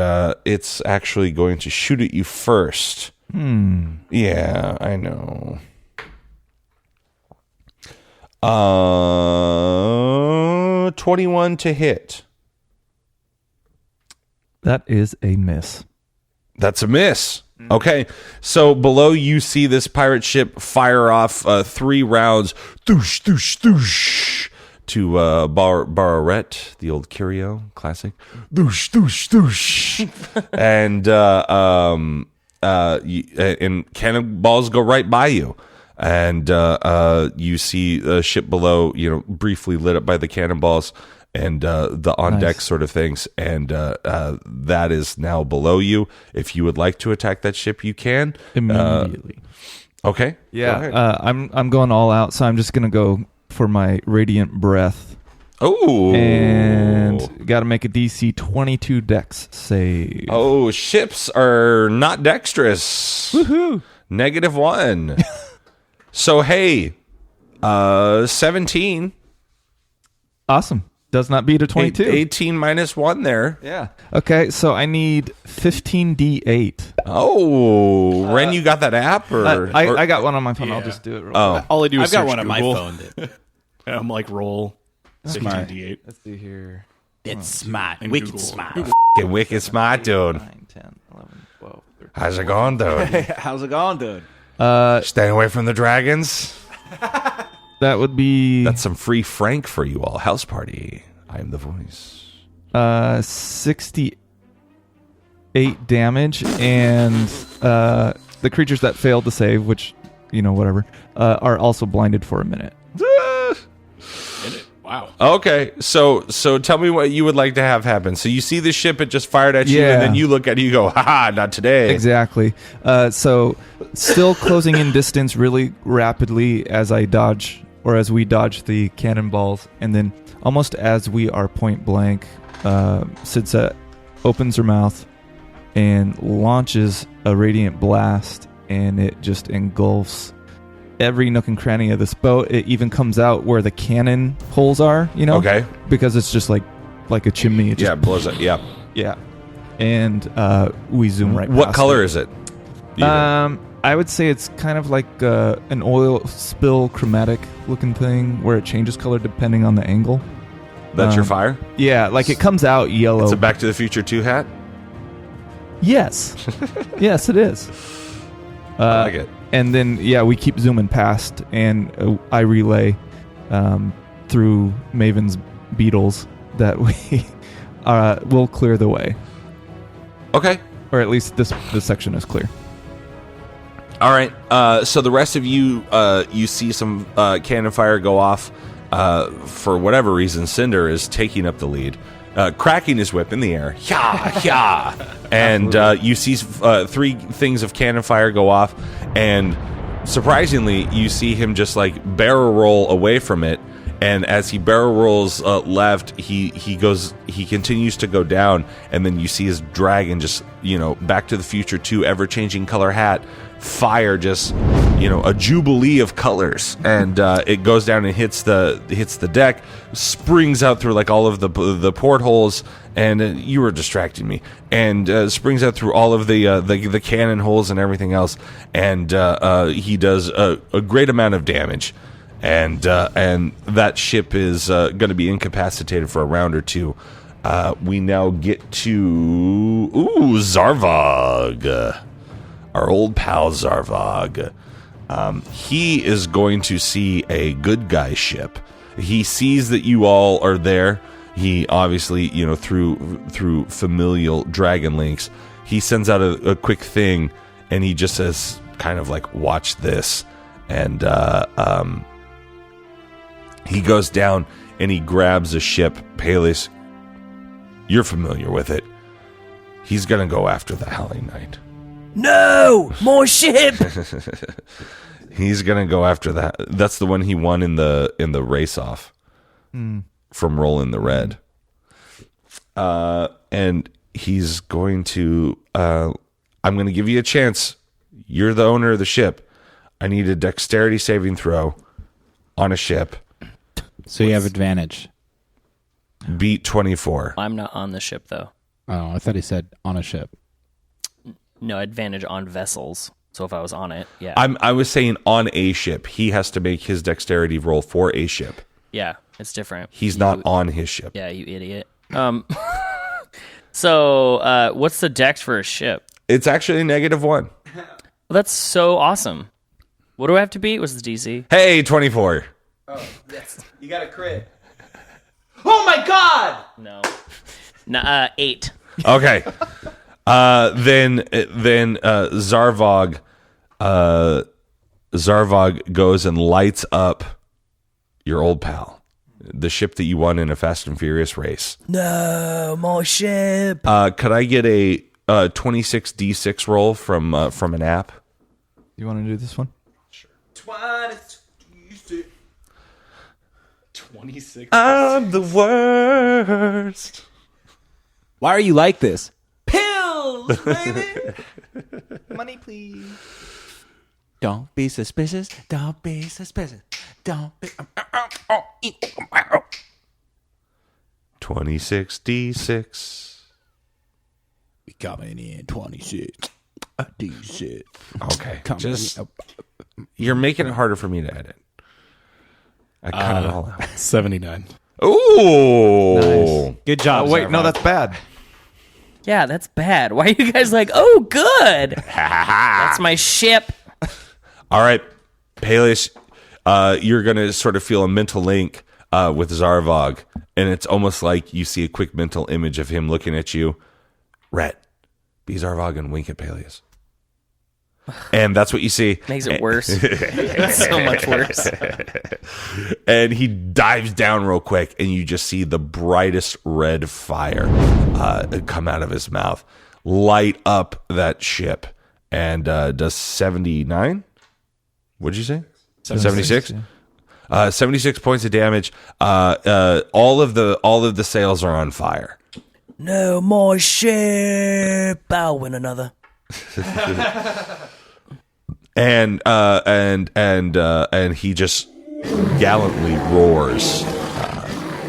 S2: it's actually going to shoot at you first. Yeah, I know. 21 to hit.
S3: That is a miss.
S2: That's a miss. Okay, so below you see this pirate ship fire off 3 rounds, thoosh, thoosh, thoosh, to Baroret, the old curio, classic, thoosh, thoosh, thoosh, and cannonballs go right by you, and you see the ship below, briefly lit up by the cannonballs and the on deck sort of things, and that is now below you. If you would like to attack that ship, you can
S3: Immediately.
S2: Okay.
S3: Yeah. I'm going all out, so I'm just gonna go for my radiant breath.
S2: Oh.
S3: And got to make a DC 22 Dex save.
S2: Oh, ships are not dexterous.
S3: Woohoo!
S2: -1. So hey, 17.
S3: Awesome. Does not beat a 22.
S2: 18 -1 there.
S3: Yeah. Okay, so I need 15d8.
S2: Oh, Ren, you got that app?
S3: I got one on my phone.
S6: Yeah.
S3: I'll just do it real
S2: Oh.
S3: quick.
S6: All I do is
S5: I've got
S6: search
S5: one on my
S6: Google,
S5: phone.
S6: and I'm like, roll
S5: Smart.
S6: 15d8.
S3: Let's see here.
S5: It's smart.
S6: And
S5: Wicked
S6: Google.
S5: smart.
S2: Fucking wicked smart, dude.
S3: 9, 10, 11, 12, 13.
S2: How's it going, dude?
S5: How's it going, dude?
S2: Staying away from the dragons?
S3: That would be
S2: That's some free Frank for you all. House party. I am the voice.
S3: 68 damage, and the creatures that failed to save, which, whatever, are also blinded for a minute.
S6: Wow.
S2: Okay, so tell me what you would like to have happen. So you see the ship, it just fired at you,
S3: Yeah.
S2: and then you look at it, you go, haha, not today.
S3: Exactly. So still closing in distance really rapidly as we dodge the cannonballs, and then almost as we are point blank, Sidset opens her mouth and launches a radiant blast, and it just engulfs every nook and cranny of this boat. It even comes out where the cannon holes are,
S2: Okay.
S3: because it's just like a chimney. It just,
S2: Yeah, it blows up. Yeah.
S3: yeah. And we zoom right
S2: What
S3: past
S2: color
S3: it.
S2: is it?
S3: I would say it's kind of like an oil spill chromatic looking thing where it changes color depending on the angle.
S2: That's your fire?
S3: Yeah, like it comes out yellow.
S2: It's a Back to the Future 2 hat?
S3: Yes. Yes, it is.
S2: I like it.
S3: And then, we keep zooming past, and I relay through Maven's beetles that we will clear the way.
S2: Okay.
S3: Or at least this section is clear.
S2: All right. So the rest of you, you see some cannon fire go off. For whatever reason, Cinder is taking up the lead, cracking his whip in the air. Yeah, yeah. And you see 3 things of cannon fire go off, and surprisingly, you see him just like barrel roll away from it. And as he barrel rolls left, he continues to go down, and then you see his dragon just, Back to the Future 2 ever-changing color hat, fire just, a jubilee of colors, and it goes down and hits the deck, springs out through like all of the portholes, and you were distracting me, and springs out through all of the cannon holes and everything else, and he does a great amount of damage. And that ship is going to be incapacitated for a round or two. We now get to Zarvog, our old pal Zarvog. He is going to see a good guy ship. He sees that you all are there. He obviously, through familial dragon links, he sends out a quick thing, and he just says, kind of like, "Watch this," and he goes down and he grabs a ship. Peleus, you're familiar with it. He's gonna go after the Howling Knight.
S8: No! More ship!
S2: He's gonna go after that. That's the one he won in the race off from Rolling the Red. And he's going to. I'm going to give you a chance. You're the owner of the ship. I need a dexterity saving throw on a ship.
S5: So you have advantage.
S2: Beat 24.
S4: I'm not on the ship, though.
S5: Oh, I thought he said on a ship.
S4: No, advantage on vessels. So if I was on it, yeah.
S2: I was saying on a ship. He has to make his dexterity roll for a ship.
S4: Yeah, it's different.
S2: He's not on his ship.
S4: Yeah, you idiot. So what's the dex for a ship?
S2: It's actually -1.
S4: Well, that's so awesome. What do I have to beat? What's the DC?
S2: Hey, 24.
S5: You got a crit. Oh my god!
S4: No. 8.
S2: Okay. Then Zarvog Zarvog goes and lights up your old pal, the ship that you won in a Fast and Furious race.
S8: No, my ship.
S2: Could I get a 26d6 roll from an app?
S3: You want to do this one?
S6: 26.
S2: I'm the worst.
S5: Why are you like this?
S8: Pills, baby.
S3: Money, please.
S5: Don't be suspicious. Don't be suspicious. Don't be.
S2: 26d6.
S7: We coming in 26. A D6.
S2: Okay.
S7: Just
S2: You're making it harder for me to edit. I cut it all out.
S6: 79.
S2: Ooh.
S5: Good job.
S3: Oh, wait, no,
S5: Zarvog.
S3: that's bad.
S4: Yeah, that's bad. Why are you guys like, oh, good? That's my ship.
S2: All right, Peleus, you're going to sort of feel a mental link with Zarvog, and it's almost like you see a quick mental image of him looking at you. Rhett, be Zarvog and wink at Peleus. And that's what you see.
S4: Makes it worse. It's so much worse.
S2: And he dives down real quick, and you just see the brightest red fire come out of his mouth, light up that ship, and does 79? What'd you say? 76? 76 points of damage. All of the sails are on fire.
S8: No, my ship. I'll win another.
S2: And he just gallantly roars.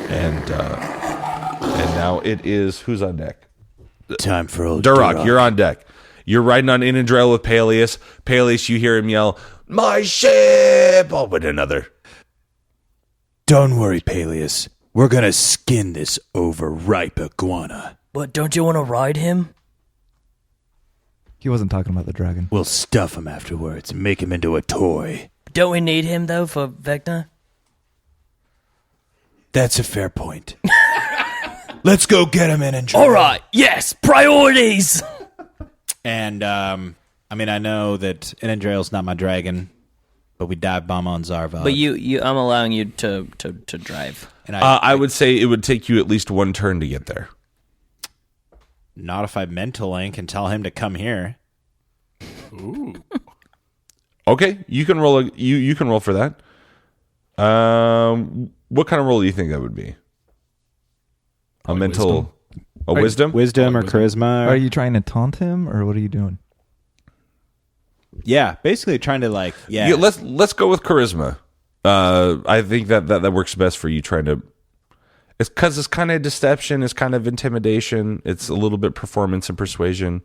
S2: And now it is who's on deck?
S7: time for old
S2: Durok, you're on deck. You're riding on Inandrel with Peleus. Peleus, you hear him yell, "My ship!" Oh, but another.
S7: Don't worry, Peleus. We're gonna skin this overripe iguana.
S8: But don't you want to ride him?
S3: He wasn't talking about the dragon.
S7: We'll stuff him afterwards and make him into a toy.
S8: Don't we need him, though, for Vecna?
S7: That's a fair point. Let's go get him in and
S8: All right, yes, priorities!
S5: And, I mean, I know that Inandrail's not my dragon, but we dive bomb on Zarvog.
S4: But I'm allowing you to drive.
S5: And
S2: I would say it would take you at least one turn to get there.
S5: not if I mental link and tell him to come here.
S2: Okay, you can roll. You can roll for that. What kind of roll do you think that would be? A mental, a wisdom?
S5: Wisdom or charisma.
S3: Are you trying to taunt him, or what are you doing?
S5: Yeah, basically trying to
S2: Yeah, let's go with charisma. I think that works best for you trying to. It's because it's kind of deception, it's kind of intimidation, it's a little bit performance and persuasion.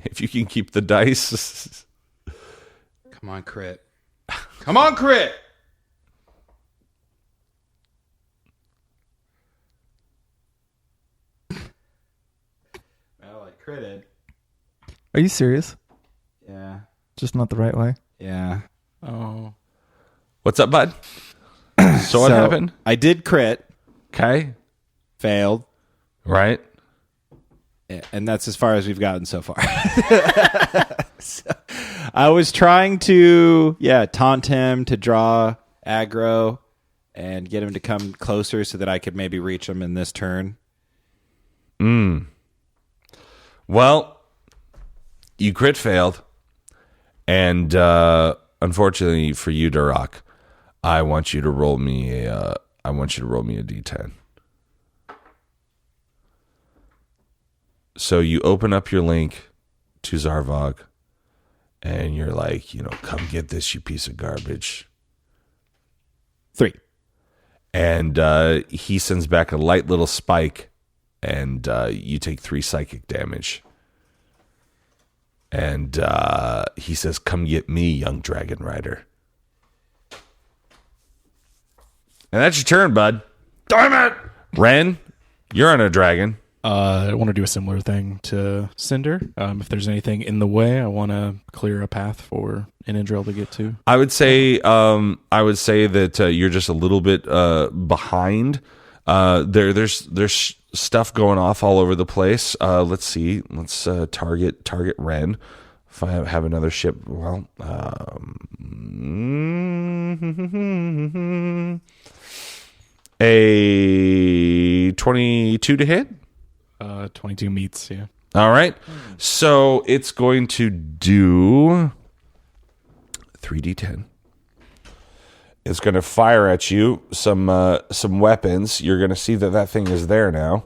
S2: If you can keep the dice.
S5: Come on, crit. Come on, crit! Well, I critted.
S3: Are you serious?
S5: Yeah.
S3: Just not the right way?
S5: Yeah.
S6: Oh.
S2: What's up, bud? So what happened?
S5: I did crit,
S2: Okay,
S5: failed,
S2: right.
S5: and that's as far as we've gotten so far. So, I was trying to, taunt him to draw aggro and get him to come closer so that I could maybe reach him in this turn.
S2: Well, you crit failed, and unfortunately for you, Durok, I want you to roll me a d10. So you open up your link to Zarvog, and you're like, come get this, you piece of garbage.
S5: 3.
S2: And he sends back a light little spike, and you take 3 psychic damage. And he says, "Come get me, young dragon rider." And that's your turn, bud. Damn it! Ren, you're on a dragon.
S6: I want to do a similar thing to Cinder. If there's anything in the way, I want to clear a path for Inandril to get to.
S2: I would say that you're just a little bit behind. There's stuff going off all over the place. Let's see. Let's target Ren. if I have another ship, well, a 22 to hit.
S6: 22 meets, yeah.
S2: All right. So it's going to do 3d10. It's going to fire at you some weapons. You're going to see that thing is there now.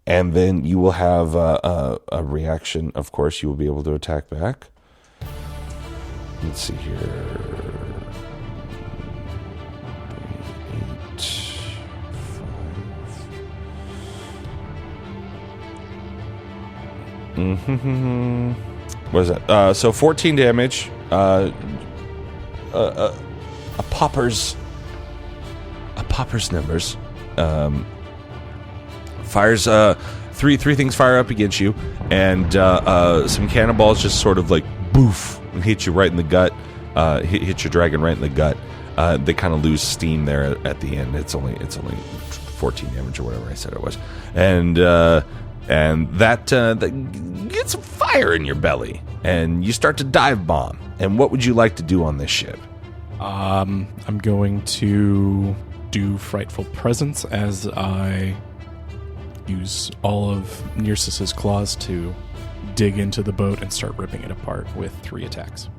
S2: And then you will have a reaction. Of course, you will be able to attack back. Let's see here. 8, 5. What is that? So 14 damage. A popper's numbers. Fires three things fire up against you, and some cannonballs just sort of like boof and hit you right in the gut. Hit your dragon right in the gut. They kind of lose steam there at the end. It's only 14 damage or whatever I said it was, and that gets some fire in your belly, and you start to dive bomb. And what would you like to do on this ship?
S6: I'm going to do Frightful Presence as I use all of Nearsus's claws to dig into the boat and start ripping it apart with 3 attacks.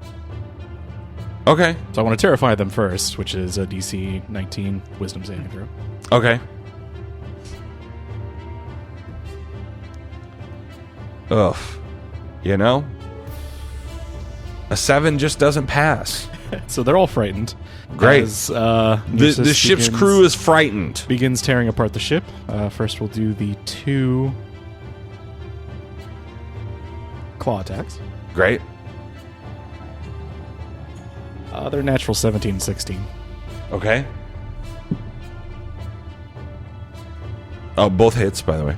S2: Okay.
S6: So I want to terrify them first, which is a DC 19 Wisdom saving throw.
S2: Okay. Ugh. You know? A 7 just doesn't pass.
S6: So they're all frightened.
S2: Great.
S6: As,
S2: the ship's crew is frightened.
S6: Begins tearing apart the ship. First we'll do the 2 claw attacks.
S2: Great.
S6: They're natural 17 and 16.
S2: Okay. Oh, both hits, by the way.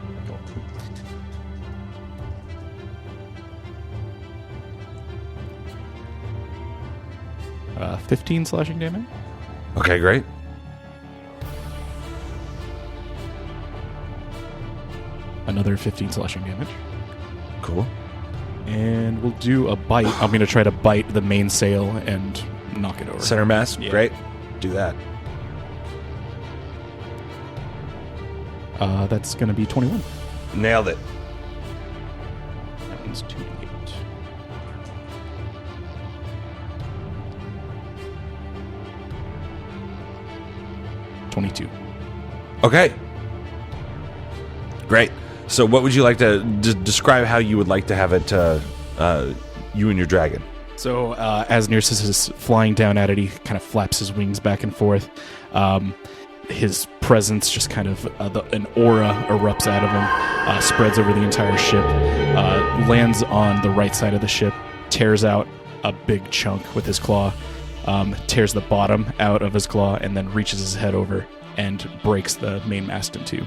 S6: 15 slashing damage.
S2: Okay, great.
S6: Another 15 slashing damage.
S2: Cool.
S6: And we'll do a bite. I'm going to try to bite the mainsail and knock it over.
S2: Center mass?
S6: Yeah.
S2: Great. Do that.
S6: That's going to be 21.
S2: Nailed it.
S6: That one's 2d8. 22.
S2: Okay. Great. So what would you like to describe how you would like to have it, you and your dragon?
S6: So as Nearsus is flying down at it, he kind of flaps his wings back and forth. His presence just kind of, an aura erupts out of him, spreads over the entire ship, lands on the right side of the ship, tears out a big chunk with his claw, tears the bottom out of his claw, and then reaches his head over and breaks the mainmast in 2.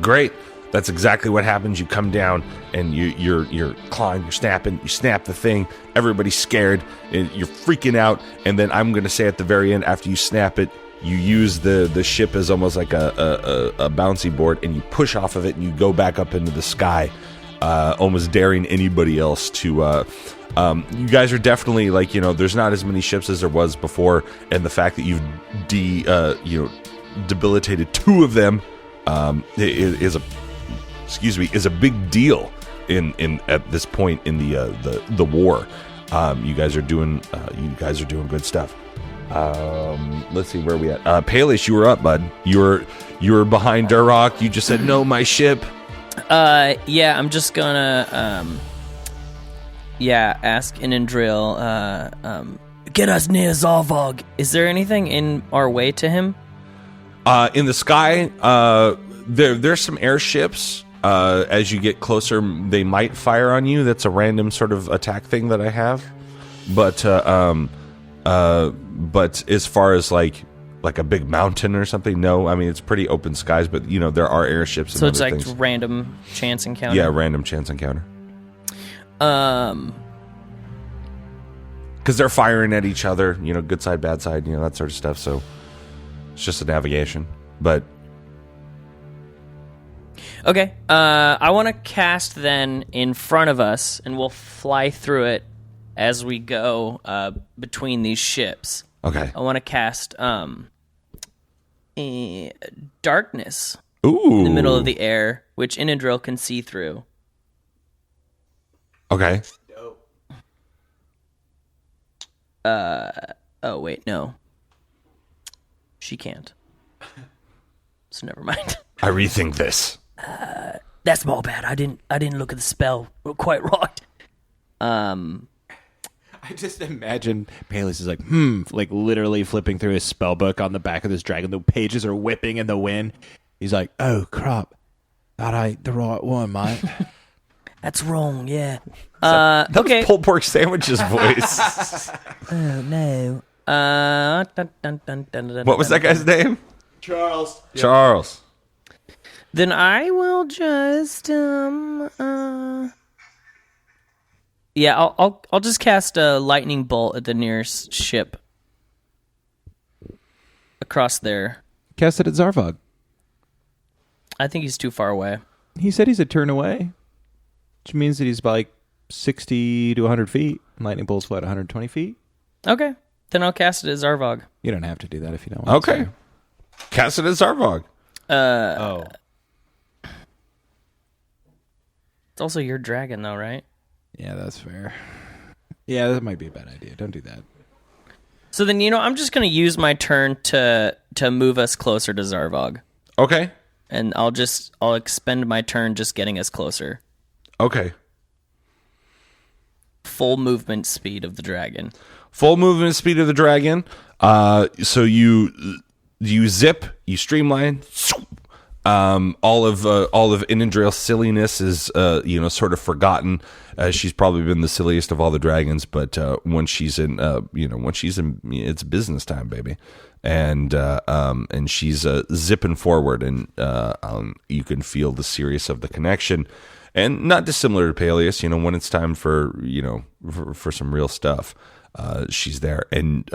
S2: Great. That's exactly what happens. You come down and you're clawing, you're snapping, you snap the thing. Everybody's scared and you're freaking out. And then I'm going to say at the very end, after you snap it, you use the ship as almost like a bouncy board, and you push off of it and you go back up into the sky, almost daring anybody else to. You guys are definitely like, there's not as many ships as there was before, and the fact that you've debilitated 2 of them is a big deal in at this point in the war. You guys are doing good stuff. Let's see where we at. Palish, you were up, bud. You were behind Durok. You just said no, my ship.
S9: Yeah, I'm just gonna ask Inandril,
S8: Get us near Zarvog.
S9: is there anything in our way to him?
S2: In the sky, there's some airships. As you get closer, they might fire on you. That's a random sort of attack thing that I have. But as far as like a big mountain or something, no. I mean, it's pretty open skies, but there are airships.
S9: So
S2: and
S9: it's
S2: other
S9: like
S2: things.
S9: random chance encounter?
S2: Yeah, random chance encounter. Because they're firing at each other, good side, bad side, that sort of stuff. So it's just a navigation. But
S9: Okay. I want to cast then in front of us, and we'll fly through it
S4: as we go between these ships.
S2: Okay.
S4: I want to cast darkness
S2: Ooh.
S4: in the middle of the air, which Inadril can see through.
S2: Okay.
S4: Oh wait, no. She can't. So never mind.
S2: I rethink this.
S8: That's my bad. I didn't look at the spell quite right.
S5: I just imagine Peleus is like, like literally flipping through his spell book on the back of this dragon. The pages are whipping in the wind. He's like, oh, crap. That ain't the right one, mate.
S8: That's wrong, yeah.
S2: That
S4: okay.
S2: was pulled pork sandwich's voice.
S8: Oh, no.
S2: What was that guy's name?
S5: Charles.
S2: Charles.
S4: Then I will just yeah, I'll just cast a lightning bolt at the nearest ship across there.
S5: Cast it at Zarvog.
S4: I think he's too far away.
S5: He said he's a turn away, which means that he's like 60 to 100 feet. Lightning bolt's what, 120 feet?
S4: Okay, then I'll cast it at Zarvog.
S5: You don't have to do that if you don't want
S2: Okay.
S5: to.
S2: Cast it at Zarvog.
S4: It's also your dragon, though, right?
S5: Yeah, that's fair. Yeah, that might be a bad idea. Don't do that.
S4: So then, I'm just going to use my turn to move us closer to Zarvog.
S2: Okay.
S4: And I'll expend my turn just getting us closer.
S2: Okay.
S4: Full movement speed of the dragon.
S2: Full movement speed of the dragon. So you zip, you streamline. All of Inandril's silliness is sort of forgotten. She's probably been the silliest of all the dragons, but when she's in it's business time, baby, and she's zipping forward, and you can feel the seriousness of the connection, and not dissimilar to Peleus. When it's time for some real stuff, she's there. And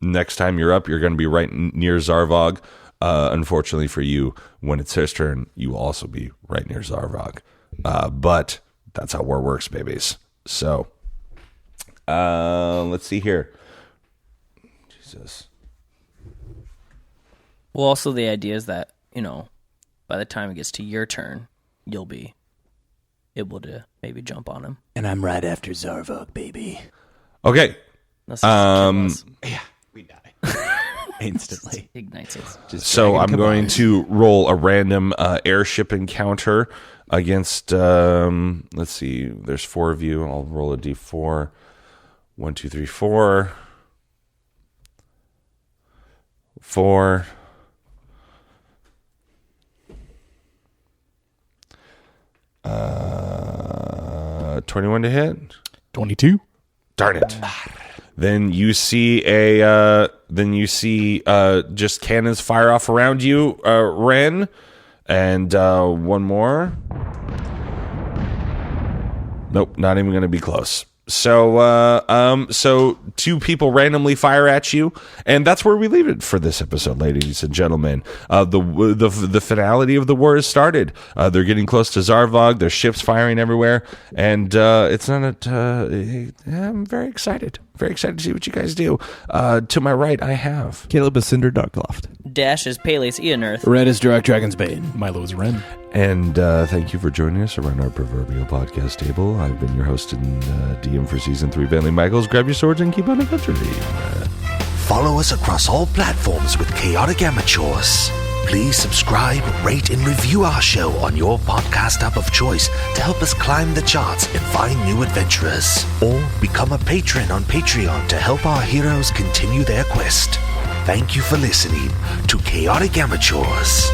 S2: next time you're up, you're going to be right near Zarvog. Unfortunately for you, when it's his turn, you will also be right near Zarvog. But that's how war works, babies. So, let's see here. Jesus.
S4: Well, also the idea is that, by the time it gets to your turn, you'll be able to maybe jump on him.
S7: And I'm right after Zarvog, baby.
S2: Okay.
S5: Yeah, we die. Instantly.
S4: Ignites us.
S2: So I'm going to roll a random airship encounter against, let's see, there's 4 of you. I'll roll a d4. 1, 2, 3, 4. 4. Uh, 21 to hit.
S6: 22.
S2: Darn it. Then you see just cannons fire off around you, Ren, and one more. Nope, not even going to be close. So 2 people randomly fire at you, and that's where we leave it for this episode, ladies and gentlemen. The finality of the war has started. They're getting close to Zarvog. There's ships firing everywhere, and it's not. I'm very excited. Very excited to see what you guys do. To my right, I have
S3: Caleb is Cinder Darkloft.
S4: Dash is Peleus Eonerth.
S5: Red is Durok Dragon's Bane.
S6: Milo is Ren.
S2: And thank you for joining us around our proverbial podcast table. I've been your host and DM for Season 3, Bentley Michaels. Grab your swords and keep on adventuring.
S1: Follow us across all platforms with Chaotic Amateurs. Please subscribe, rate, and review our show on your podcast app of choice to help us climb the charts and find new adventurers. Or become a patron on Patreon to help our heroes continue their quest. Thank you for listening to Chaotic Amateurs.